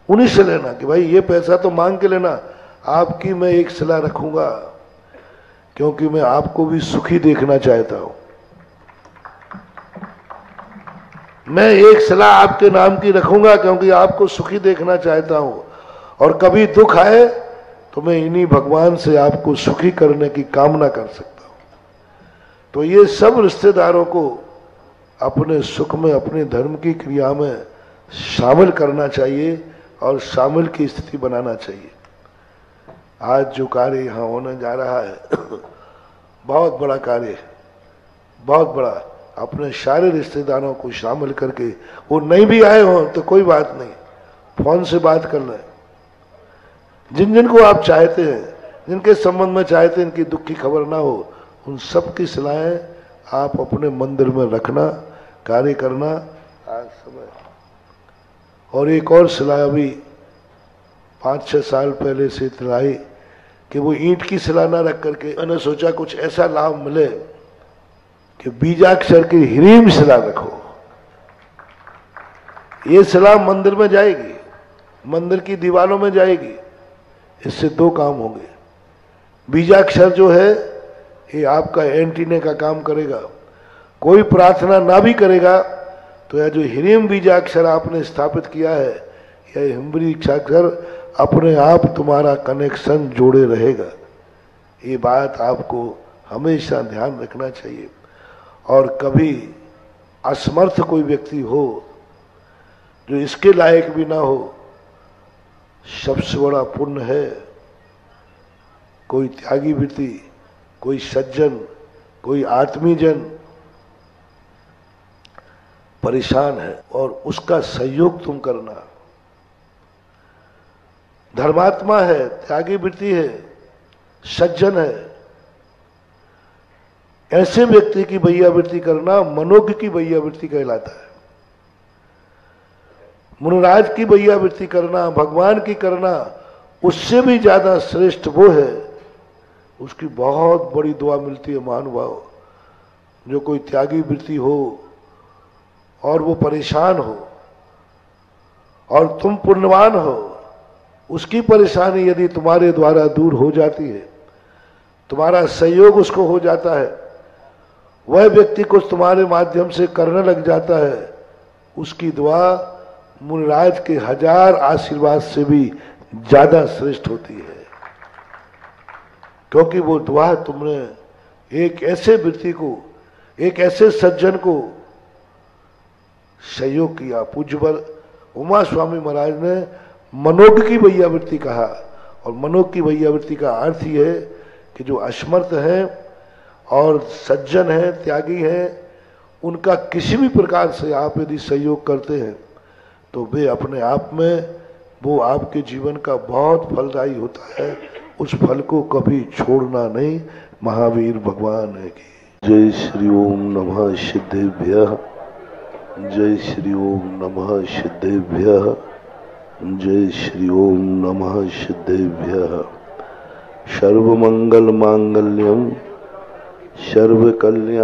उन्हीं से लेना कि भाई ये पैसा तो मांग के लेना, आपकी मैं एक शिला रखूंगा, क्योंकि मैं आपको भी सुखी देखना चाहता हूं। मैं एक शिला आपके नाम की रखूंगा क्योंकि आपको सुखी देखना चाहता हूं, और कभी दुख आए तो मैं इन्हीं भगवान से आपको सुखी करने की कामना कर सकता हूं। तो ये सब रिश्तेदारों को अपने सुख में, अपने धर्म की क्रिया में शामिल करना चाहिए और शामिल की स्थिति बनाना चाहिए। आज जो कार्य यहाँ होने जा रहा है बहुत बड़ा कार्य है, बहुत बड़ा। अपने सारे रिश्तेदारों को शामिल करके, वो नहीं भी आए हों तो कोई बात नहीं, फोन से बात कर लें, जिन जिन को आप चाहते हैं, जिनके संबंध में चाहते हैं इनकी दुख की खबर ना हो, उन सब की सलाहें आप अपने मंदिर में रखना, कार्य करना। आज समय और एक और सलाह अभी 5-6 साल पहले से लाई कि वो ईंट की सलाह ना रख करके मैंने सोचा कुछ ऐसा लाभ मिले कि बीजाक्षर की ह्रीम शिला रखो। ये शिला मंदिर में जाएगी, मंदिर की दीवारों में जाएगी। इससे 2 काम होंगे। बीजाक्षर जो है ये आपका एंटीने का काम करेगा। कोई प्रार्थना ना भी करेगा तो यह जो ह्रीम बीजाक्षर आपने स्थापित किया है, यह बीजाक्षर अपने आप तुम्हारा कनेक्शन जोड़े रहेगा। ये बात आपको हमेशा ध्यान रखना चाहिए। और कभी असमर्थ कोई व्यक्ति हो जो इसके लायक भी ना हो, सबसे बड़ा पुण्य है कोई त्यागी व्यक्ति, कोई सज्जन, कोई आत्मीजन परेशान है और उसका सहयोग तुम करना। धर्मात्मा है, त्यागी वृत्ति है, सज्जन है, ऐसे व्यक्ति की भैयावृत्ति करना मनोज्ञ की भैयावृत्ति कहलाता है। मुनिराज की भैयावृत्ति करना, भगवान की करना, उससे भी ज्यादा श्रेष्ठ वो है, उसकी बहुत बड़ी दुआ मिलती है। महानुभाव, जो कोई त्यागी वृत्ति हो और वो परेशान हो और तुम पुण्यवान हो, उसकी परेशानी यदि तुम्हारे द्वारा दूर हो जाती है, तुम्हारा सहयोग उसको हो जाता है, वह व्यक्ति कुछ तुम्हारे माध्यम से करने लग जाता है, उसकी दुआ मुनिराज के 1000 आशीर्वाद से भी ज्यादा श्रेष्ठ होती है। क्योंकि वो दुआ तुमने एक ऐसे व्यक्ति को, एक ऐसे सज्जन को सहयोग किया। पूज्यवर उमा स्वामी महाराज ने मनोग की वैयावृत्ति कहा, और मनोग की वैयावृत्ति का अर्थ ही है कि जो असमर्थ हैं और सज्जन हैं, त्यागी हैं, उनका किसी भी प्रकार से आप यदि सहयोग करते हैं तो वे अपने आप में वो आपके जीवन का बहुत फलदायी होता है। उस फल को कभी छोड़ना नहीं। महावीर भगवान है की जय। श्री ओम नमः सिद्धेभ्यः। जय श्री ओम नमः सिद्धेभ्यः। जय श्री ओम नमः सिद्धेभ्यः। सर्वमंगल मांगल्यम सर्वकल्याणकारकम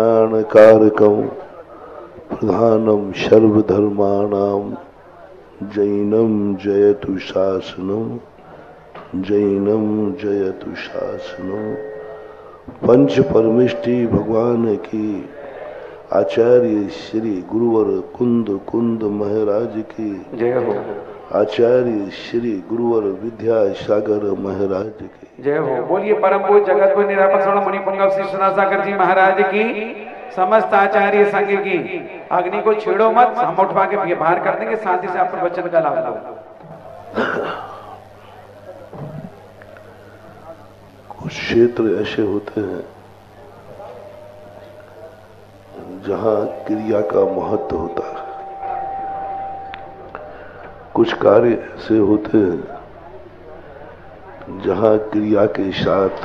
प्रधानम सर्वधर्माणाम जैनम जयतु शासनम। जैनम जयतु शासनम। पंच परमेष्टि भगवान की आचार्य श्री गुरुवर कुंद महाराज की जय हो। आचार्य श्री गुरुवर विद्यासागर महाराज की जय हो। बोलिए परम पूज्य जगत गुरु निरापक श्रवण मुनि पुंगव श्री सुनासागर जी महाराज की, समस्त आचार्य संघ की। अग्नि को छेड़ो मत, हम उठवा के बाहर कर देंगे, शांति से आप प्रवचन का लाभ लो। कुछ क्षेत्र ऐसे होते हैं जहां क्रिया का महत्व होता है, कुछ कार्य ऐसे होते हैं जहां क्रिया के साथ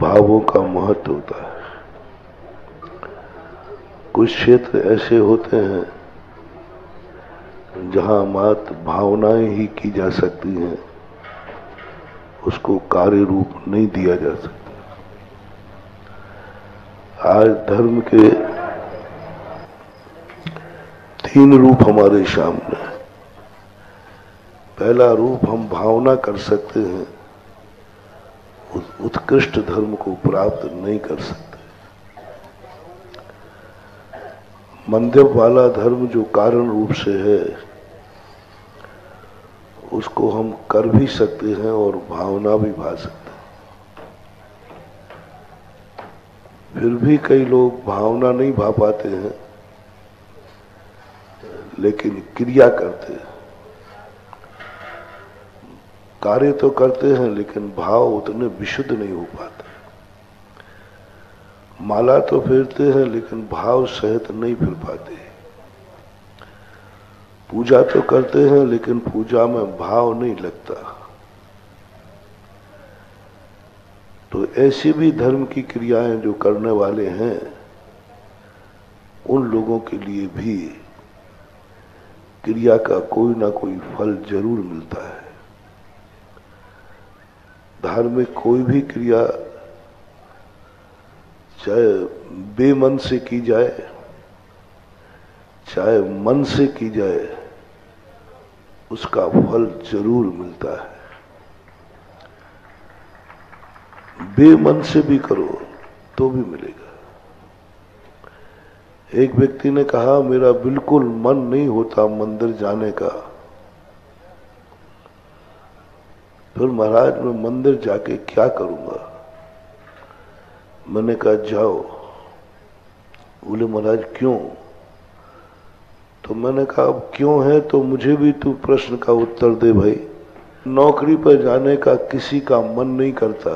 भावों का महत्व होता है, कुछ क्षेत्र ऐसे होते हैं जहां मात्र भावनाएं ही की जा सकती हैं, उसको कार्य रूप नहीं दिया जा सकता। आज धर्म के तीन रूप हमारे सामने है। पहला रूप हम भावना कर सकते हैं, उत्कृष्ट धर्म को प्राप्त नहीं कर सकते। मध्यम वाला धर्म जो कारण रूप से है उसको हम कर भी सकते हैं और भावना भी भा सकते हैं। फिर भी कई लोग भावना नहीं भा पाते हैं लेकिन क्रिया करते हैं। कार्य तो करते हैं लेकिन भाव उतने विशुद्ध नहीं हो पाते। माला तो फेरते हैं लेकिन भाव सहित नहीं फिर पाते। पूजा तो करते हैं लेकिन पूजा में भाव नहीं लगता। तो ऐसी भी धर्म की क्रियाएं जो करने वाले हैं उन लोगों के लिए भी क्रिया का कोई ना कोई फल जरूर मिलता है। धार्मिक कोई भी क्रिया चाहे बेमन से की जाए चाहे मन से की जाए उसका फल जरूर मिलता है। बेमन से भी करो तो भी मिलेगा। एक व्यक्ति ने कहा मेरा बिल्कुल मन नहीं होता मंदिर जाने का। फिर महाराज मैं मंदिर जाके क्या करूंगा? मैंने कहा जाओ। बोले महाराज क्यों? तो मैंने कहा अब क्यों है तो मुझे भी तू प्रश्न का उत्तर दे भाई। नौकरी पर जाने का किसी का मन नहीं करता,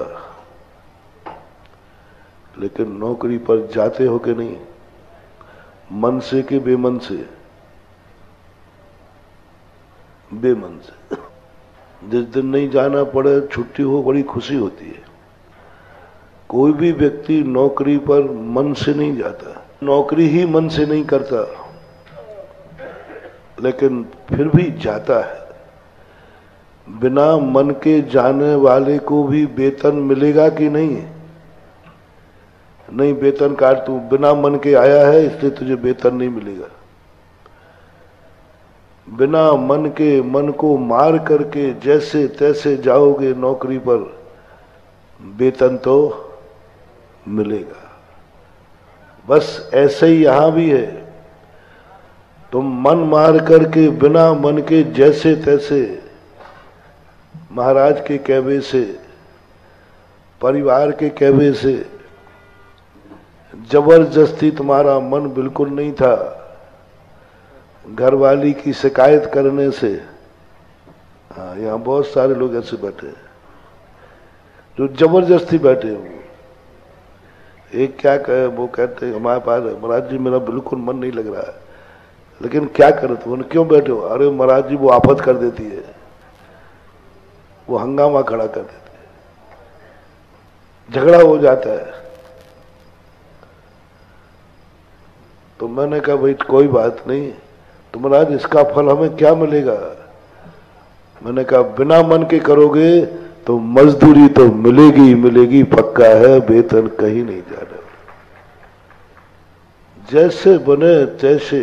लेकिन नौकरी पर जाते हो कि नहीं? मन से कि बेमन से? बेमन से। जिस दिन नहीं जाना पड़े, छुट्टी हो, बड़ी खुशी होती है। कोई भी व्यक्ति नौकरी पर मन से नहीं जाता, नौकरी ही मन से नहीं करता, लेकिन फिर भी जाता है। बिना मन के जाने वाले को भी वेतन मिलेगा कि नहीं? नहीं, वेतन काट, तू बिना मन के आया है इसलिए तुझे वेतन नहीं मिलेगा। बिना मन के, मन को मार करके जैसे तैसे जाओगे नौकरी पर, वेतन तो मिलेगा। बस ऐसे ही यहां भी है। तुम मन मार करके बिना मन के जैसे तैसे महाराज के कहवे से, परिवार के कहवे से, जबरदस्ती तुम्हारा मन बिल्कुल नहीं था, घरवाली की शिकायत करने से, हाँ यहाँ बहुत सारे लोग ऐसे बैठे हैं जो जबरदस्ती बैठे हुए। एक क्या कहे, वो कहते हैं हमारे पास महाराज जी मेरा बिल्कुल मन नहीं लग रहा है, लेकिन क्या करे तुम, क्यों बैठे हो? अरे महाराज जी वो आफत कर देती है, वो हंगामा खड़ा कर देती है, झगड़ा हो जाता है। तो मैंने कहा भाई कोई बात नहीं, तो महाराज इसका फल हमें क्या मिलेगा? मैंने कहा बिना मन के करोगे तो मजदूरी तो मिलेगी ही मिलेगी, पक्का है, वेतन कहीं नहीं जा रहा। जैसे बने तैसे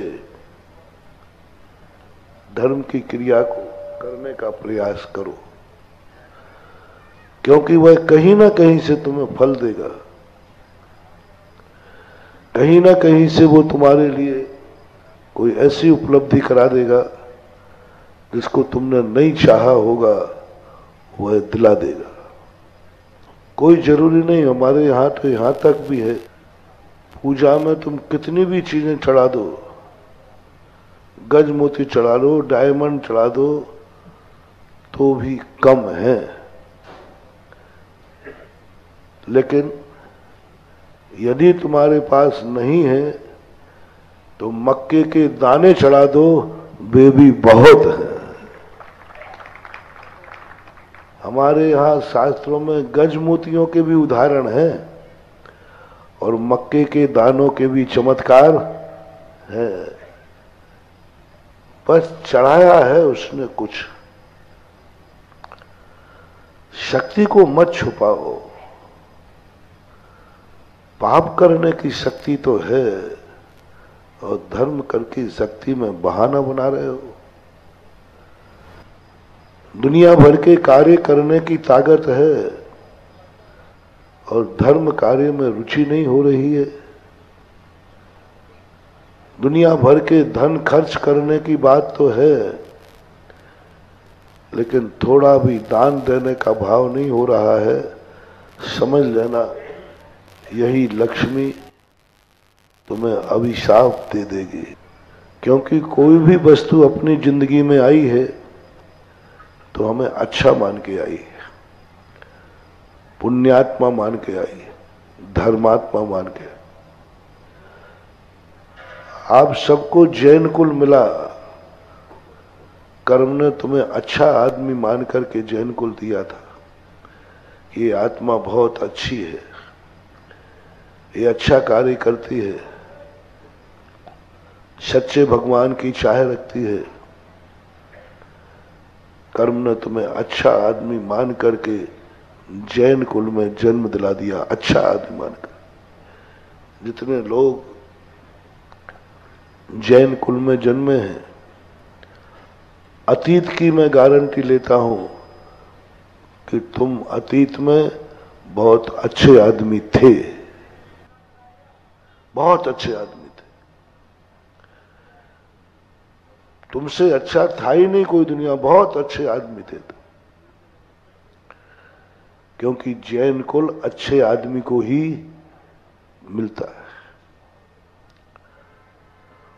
धर्म की क्रिया को करने का प्रयास करो, क्योंकि वह कहीं ना कहीं से तुम्हें फल देगा, कहीं ना कहीं से वो तुम्हारे लिए कोई ऐसी उपलब्धि करा देगा जिसको तुमने नहीं चाहा होगा, वह दिला देगा। कोई जरूरी नहीं, हमारे यहाँ तो यहाँ तक भी है, पूजा में तुम कितनी भी चीजें चढ़ा दो, गज मोती चढ़ा दो, डायमंड चढ़ा दो, तो भी कम है। लेकिन यदि तुम्हारे पास नहीं है तो मक्के के दाने चढ़ा दो, वे भी बहुत है। हमारे यहाँ शास्त्रों में गज मोतियों के भी उदाहरण हैं और मक्के के दानों के भी चमत्कार है, बस चढ़ाया है उसने कुछ। शक्ति को मत छुपाओ, पाप करने की शक्ति तो है और धर्म करके शक्ति में बहाना बना रहे हो। दुनिया भर के कार्य करने की ताकत है और धर्म कार्य में रुचि नहीं हो रही है। दुनिया भर के धन खर्च करने की बात तो है, लेकिन थोड़ा भी दान देने का भाव नहीं हो रहा है। समझ लेना यही लक्ष्मी तुम्हें अभिशाप दे देगी, क्योंकि कोई भी वस्तु अपनी जिंदगी में आई है तो हमें अच्छा मान के आई, पुण्यात्मा मान के आई, धर्मात्मा मान के। आप सबको जैन कुल मिला, कर्म ने तुम्हें अच्छा आदमी मान करके जैन कुल दिया था। ये आत्मा बहुत अच्छी है, ये अच्छा कार्य करती है, सच्चे भगवान की चाह रखती है। कर्म ने तुम्हें अच्छा आदमी मान करके जैन कुल में जन्म दिला दिया, अच्छा आदमी मानकर। जितने लोग जैन कुल में जन्मे हैं, अतीत की मैं गारंटी लेता हूं कि तुम अतीत में बहुत अच्छे आदमी थे, बहुत अच्छे आदमी थे। तुमसे अच्छा था ही नहीं कोई दुनिया, बहुत अच्छे आदमी थे। क्योंकि जैन कुल अच्छे आदमी को ही मिलता है।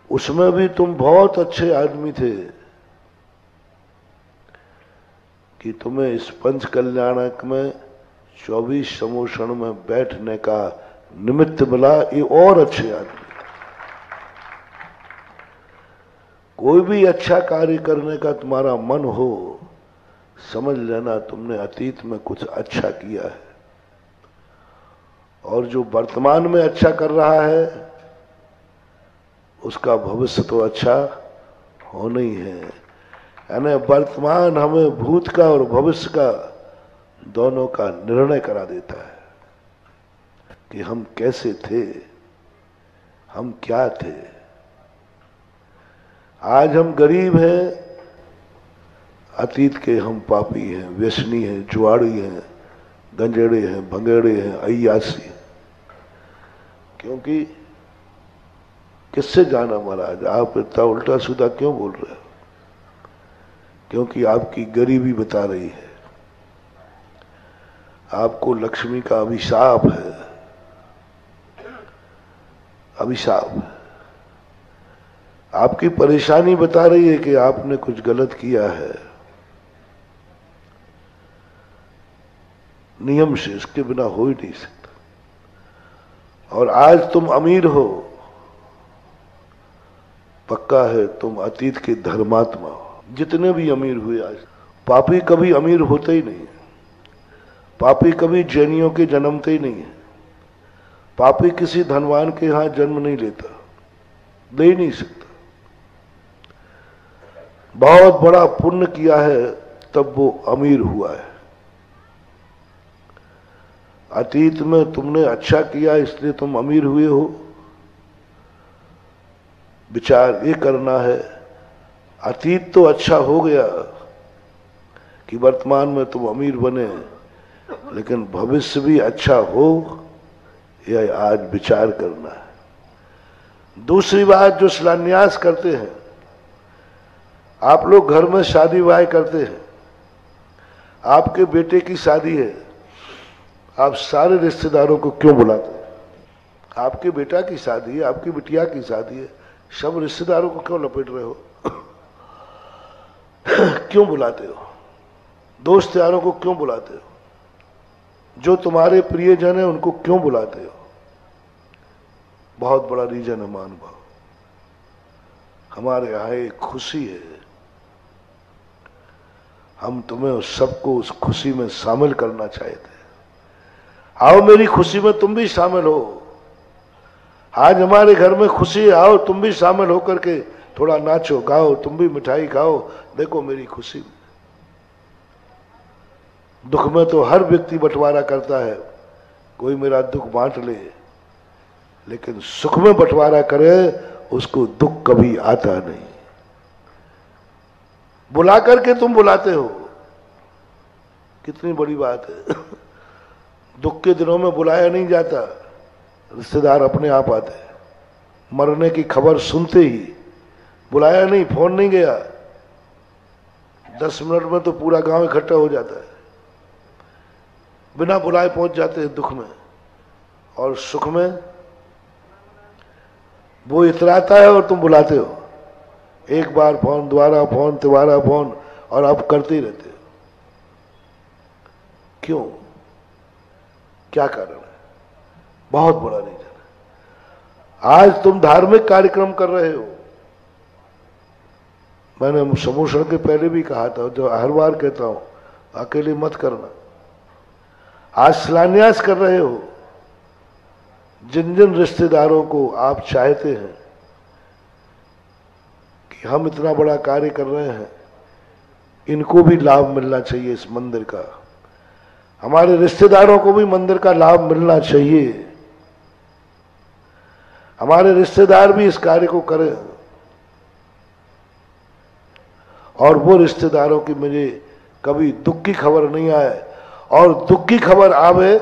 उसमें भी तुम बहुत अच्छे आदमी थे कि तुम्हें इस पंच कल्याणक में 24 समोषण में बैठने का निमित्त मिला। ये और अच्छे आदमी। कोई भी अच्छा कार्य करने का तुम्हारा मन हो, समझ लेना तुमने अतीत में कुछ अच्छा किया है, और जो वर्तमान में अच्छा कर रहा है उसका भविष्य तो अच्छा होना ही है। यानी वर्तमान हमें भूत का और भविष्य का दोनों का निर्णय करा देता है कि हम कैसे थे, हम क्या थे। आज हम गरीब हैं, अतीत के हम पापी हैं, व्यसनी हैं, जुआड़ी हैं, गंजेड़े हैं, भंगेड़े हैं, अय्यासी। क्योंकि किससे जाना महाराज, आप इतना उल्टा सीधा क्यों बोल रहे हो? क्योंकि आपकी गरीबी बता रही है। आपको लक्ष्मी का अभिशाप है, अभिशाप। आपकी परेशानी बता रही है कि आपने कुछ गलत किया है। नियम से इसके बिना हो ही नहीं सकता। और आज तुम अमीर हो, पक्का है तुम अतीत के धर्मात्मा हो। जितने भी अमीर हुए आज, पापी कभी अमीर होते ही नहीं है। पापी कभी जैनियों के जन्मते ही नहीं है। पापी किसी धनवान के यहां जन्म नहीं लेता, ले ही नहीं सकता। बहुत बड़ा पुण्य किया है तब वो अमीर हुआ है। अतीत में तुमने अच्छा किया इसलिए तुम अमीर हुए हो। विचार ये करना है, अतीत तो अच्छा हो गया कि वर्तमान में तुम अमीर बने, लेकिन भविष्य भी अच्छा हो, यह आज विचार करना है। दूसरी बात, जो शिलान्यास करते हैं, आप लोग घर में शादी ब्याह करते हैं, आपके बेटे की शादी है, आप सारे रिश्तेदारों को क्यों बुलाते हैं? आपके बेटा की शादी है, आपकी बिटिया की शादी है, सब रिश्तेदारों को क्यों लपेट रहे हो? क्यों बुलाते हो? दोस्त यारों को क्यों बुलाते हो? जो तुम्हारे प्रियजन है उनको क्यों बुलाते हो? बहुत बड़ा रीजन है महानुभाव। हमारे यहाँ एक खुशी है, हम तुम्हें सबको उस खुशी में शामिल करना चाहते हैं। आओ मेरी खुशी में तुम भी शामिल हो। आज हमारे घर में खुशी है, आओ तुम भी शामिल होकर के थोड़ा नाचो गाओ, तुम भी मिठाई खाओ, देखो मेरी खुशी में। दुख में तो हर व्यक्ति बंटवारा करता है, कोई मेरा दुख बांट ले, लेकिन सुख में बंटवारा करे उसको दुख कभी आता नहीं। बुला करके तुम बुलाते हो, कितनी बड़ी बात है। दुख के दिनों में बुलाया नहीं जाता, रिश्तेदार अपने आप आते हैं। मरने की खबर सुनते ही, बुलाया नहीं, फोन नहीं गया, 10 मिनट में तो पूरा गांव इकट्ठा हो जाता है। बिना बुलाए पहुंच जाते हैं दुख में। और सुख में वो इतराता है और तुम बुलाते हो। एक बार फोन, दोबारा फोन, तिबारा फोन, और आप करते ही रहते हो। क्यों? क्या कारण है? बहुत बड़ा रीजन है। आज तुम धार्मिक कार्यक्रम कर रहे हो। मैंने समूषण के पहले भी कहा था, जो हर बार कहता हूं, अकेले मत करना। आज शिलान्यास कर रहे हो। जिन जिन रिश्तेदारों को आप चाहते हैं कि हम इतना बड़ा कार्य कर रहे हैं, इनको भी लाभ मिलना चाहिए इस मंदिर का। हमारे रिश्तेदारों को भी मंदिर का लाभ मिलना चाहिए। हमारे रिश्तेदार भी इस कार्य को करें, और वो रिश्तेदारों की मुझे कभी दुख की खबर नहीं आए, और दुख की खबर आवे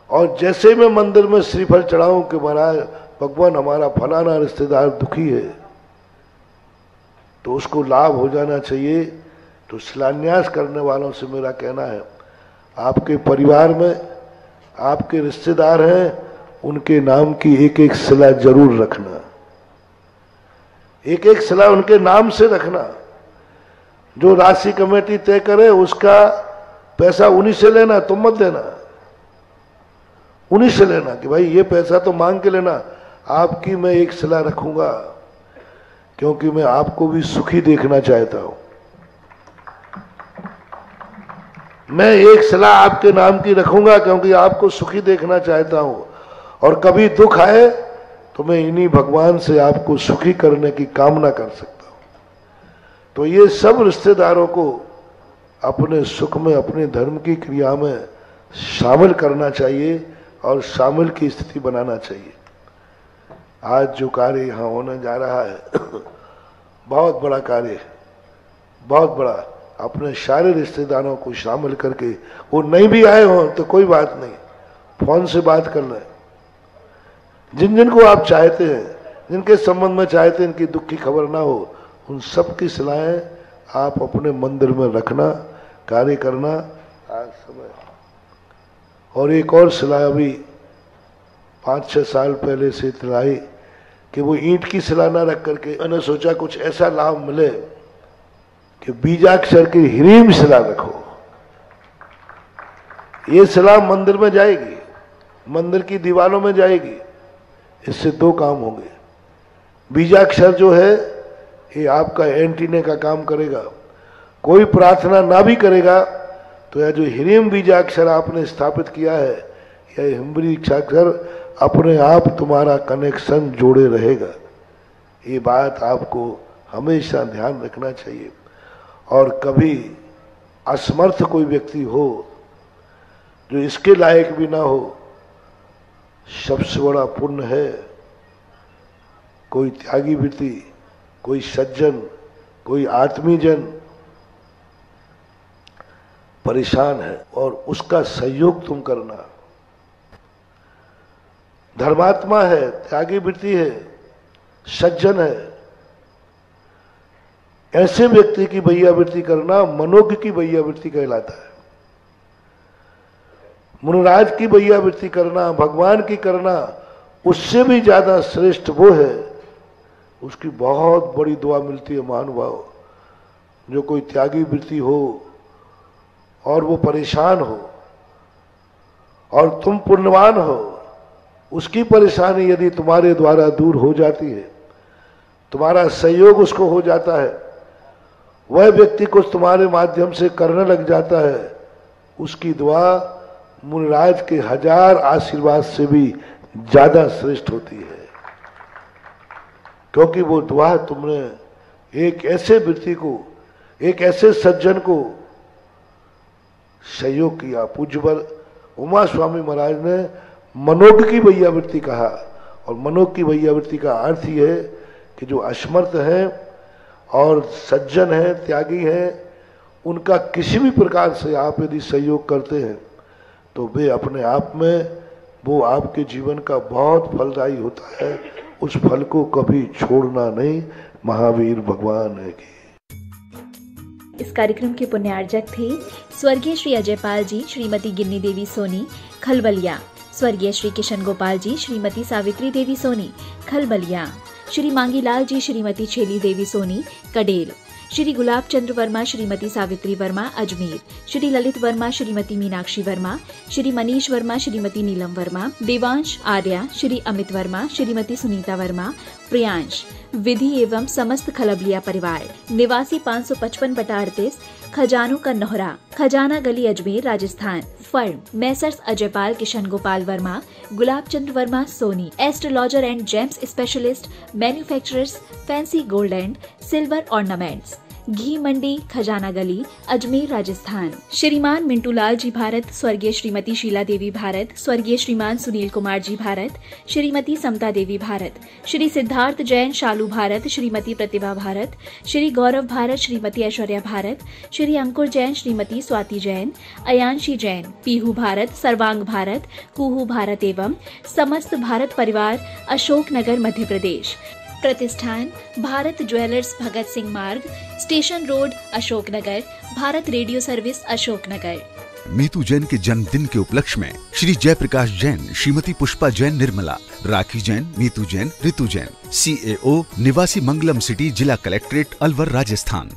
और जैसे मैं मंदिर में श्रीफल चढ़ाऊं कि महाराज भगवान हमारा फलाना रिश्तेदार दुखी है, तो उसको लाभ हो जाना चाहिए। तो शिलान्यास करने वालों से मेरा कहना है, आपके परिवार में आपके रिश्तेदार हैं, उनके नाम की एक एक शिला जरूर रखना। एक एक शिला उनके नाम से रखना। जो राशि कमेटी तय करे उसका पैसा उन्हीं से लेना, तुम मत देना। उन्हीं से लेना कि भाई ये पैसा तो मांग के लेना, आपकी मैं एक शिला रखूंगा, क्योंकि मैं आपको भी सुखी देखना चाहता हूं। मैं एक शिला आपके नाम की रखूंगा क्योंकि आपको सुखी देखना चाहता हूं, और कभी दुख आए तो मैं इन्हीं भगवान से आपको सुखी करने की कामना कर सकता हूं। तो ये सब रिश्तेदारों को अपने सुख में, अपने धर्म की क्रिया में शामिल करना चाहिए और शामिल की स्थिति बनाना चाहिए। आज जो कार्य यहाँ होने जा रहा है बहुत बड़ा कार्य है, बहुत बड़ा। अपने सारे रिश्तेदारों को शामिल करके, वो नहीं भी आए हों तो कोई बात नहीं, फोन से बात कर लें। जिन जिन को आप चाहते हैं, जिनके संबंध में चाहते हैं इनकी दुख की खबर ना हो, उन सब की सलाहें आप अपने मंदिर में रखना, कार्य करना। आज समय और एक और सलाह अभी 5-6 साल पहले से लाई कि वो ईंट की शिला ना रख करके मैंने सोचा कुछ ऐसा लाभ मिले कि बीजाक्षर की ह्रीम शिला रखो। ये शिला मंदिर में जाएगी, मंदिर की दीवारों में जाएगी। इससे दो काम होंगे। बीजाक्षर जो है ये आपका एंटीने का काम करेगा। कोई प्रार्थना ना भी करेगा तो यह जो ह्रीम बीजाक्षर आपने स्थापित किया है, यह ह्रीम बीजाक्षर अपने आप तुम्हारा कनेक्शन जोड़े रहेगा। ये बात आपको हमेशा ध्यान रखना चाहिए। और कभी असमर्थ कोई व्यक्ति हो जो इसके लायक भी ना हो, सबसे बड़ा पुण्य है कोई त्यागी व्यक्ति, कोई सज्जन, कोई आत्मीजन परेशान है और उसका सहयोग तुम करना। धर्मात्मा है, त्यागी वृत्ति है, सज्जन है, ऐसे व्यक्ति की भैयावृत्ति करना मनोज्ञ की भैयावृत्ति कहलाता है। मुनिराज की भैयावृत्ति करना, भगवान की करना, उससे भी ज्यादा श्रेष्ठ वो है, उसकी बहुत बड़ी दुआ मिलती है। महानुभाव, जो कोई त्यागी वृत्ति हो और वो परेशान हो और तुम पुण्यवान हो, उसकी परेशानी यदि तुम्हारे द्वारा दूर हो जाती है, तुम्हारा सहयोग उसको हो जाता है, वह व्यक्ति कुछ तुम्हारे माध्यम से करने लग जाता है, उसकी दुआ मुनिराज के 1000 आशीर्वाद से भी ज्यादा श्रेष्ठ होती है। क्योंकि वो दुआ तुमने एक ऐसे व्यक्ति को, एक ऐसे सज्जन को सहयोग किया। पूज्यवर उमा स्वामी महाराज ने मनोज्ञ की भैयावृत्ति कहा, और मनोज्ञ की भैयावृत्ति का अर्थ ही है कि जो असमर्थ हैं और सज्जन हैं, त्यागी हैं, उनका किसी भी प्रकार से आप यदि सहयोग करते हैं तो वे अपने आप में वो आपके जीवन का बहुत फलदायी होता है। उस फल को कभी छोड़ना नहीं। महावीर भगवान है की। इस कार्यक्रम के पुण्यार्जक थे स्वर्गीय श्री अजयपाल जी, श्रीमती गिन्नी देवी सोनी, खलबलिया, स्वर्गीय श्री किशन गोपाल जी, श्रीमती सावित्री देवी सोनी, खलबलिया, श्री मांगीलाल जी, श्रीमती छेली देवी सोनी, कडेल, श्री गुलाब चंद्र वर्मा, श्रीमती सावित्री वर्मा, अजमेर, श्री ललित वर्मा, श्रीमती मीनाक्षी वर्मा, श्री मनीष वर्मा, श्रीमती नीलम वर्मा, देवांश आर्या, श्री अमित वर्मा, श्रीमती सुनीता वर्मा, प्रियांश, विधि एवं समस्त खलबलिया परिवार, निवासी 555/38, खजानों का नोहरा, Khajana Gali, Ajmer, Rajasthan. Firm messrs Ajaypal Kishan Gopal Verma, Gulab Chandra Verma Soni, astrologer and gems specialist, manufacturers, fancy gold and silver ornaments, Ghee Mandi, Khajana Gali, Ajmer, Rajasthan. श्रीमान मिंटूलाल जी भारत, स्वर्गीय श्रीमती शीला देवी भारत, स्वर्गीय श्रीमान सुनील कुमार जी भारत, श्रीमती समता देवी भारत, श्री सिद्धार्थ जैन शालू भारत, श्रीमती प्रतिभा भारत, श्री गौरव भारत, श्रीमती ऐश्वर्या भारत, श्री अंकुर जैन, श्रीमती स्वाति जैन, अयांशी जैन, पीहू भारत, सर्वांग भारत, कुहू भारत एवं समस्त भारत परिवार, अशोकनगर, मध्य प्रदेश। प्रतिष्ठान भारत ज्वेलर्स, भगत सिंह मार्ग, station road, Ashoknagar. Bharat radio service, Ashoknagar. Meetu Jain के जन्मदिन के उपलक्ष्य में श्री जयप्रकाश जैन, श्रीमती पुष्पा जैन निर्मला, राखी जैन, मीतू जैन, ऋतु जैन, CAO, निवासी मंगलम सिटी, जिला कलेक्ट्रेट, अलवर, राजस्थान।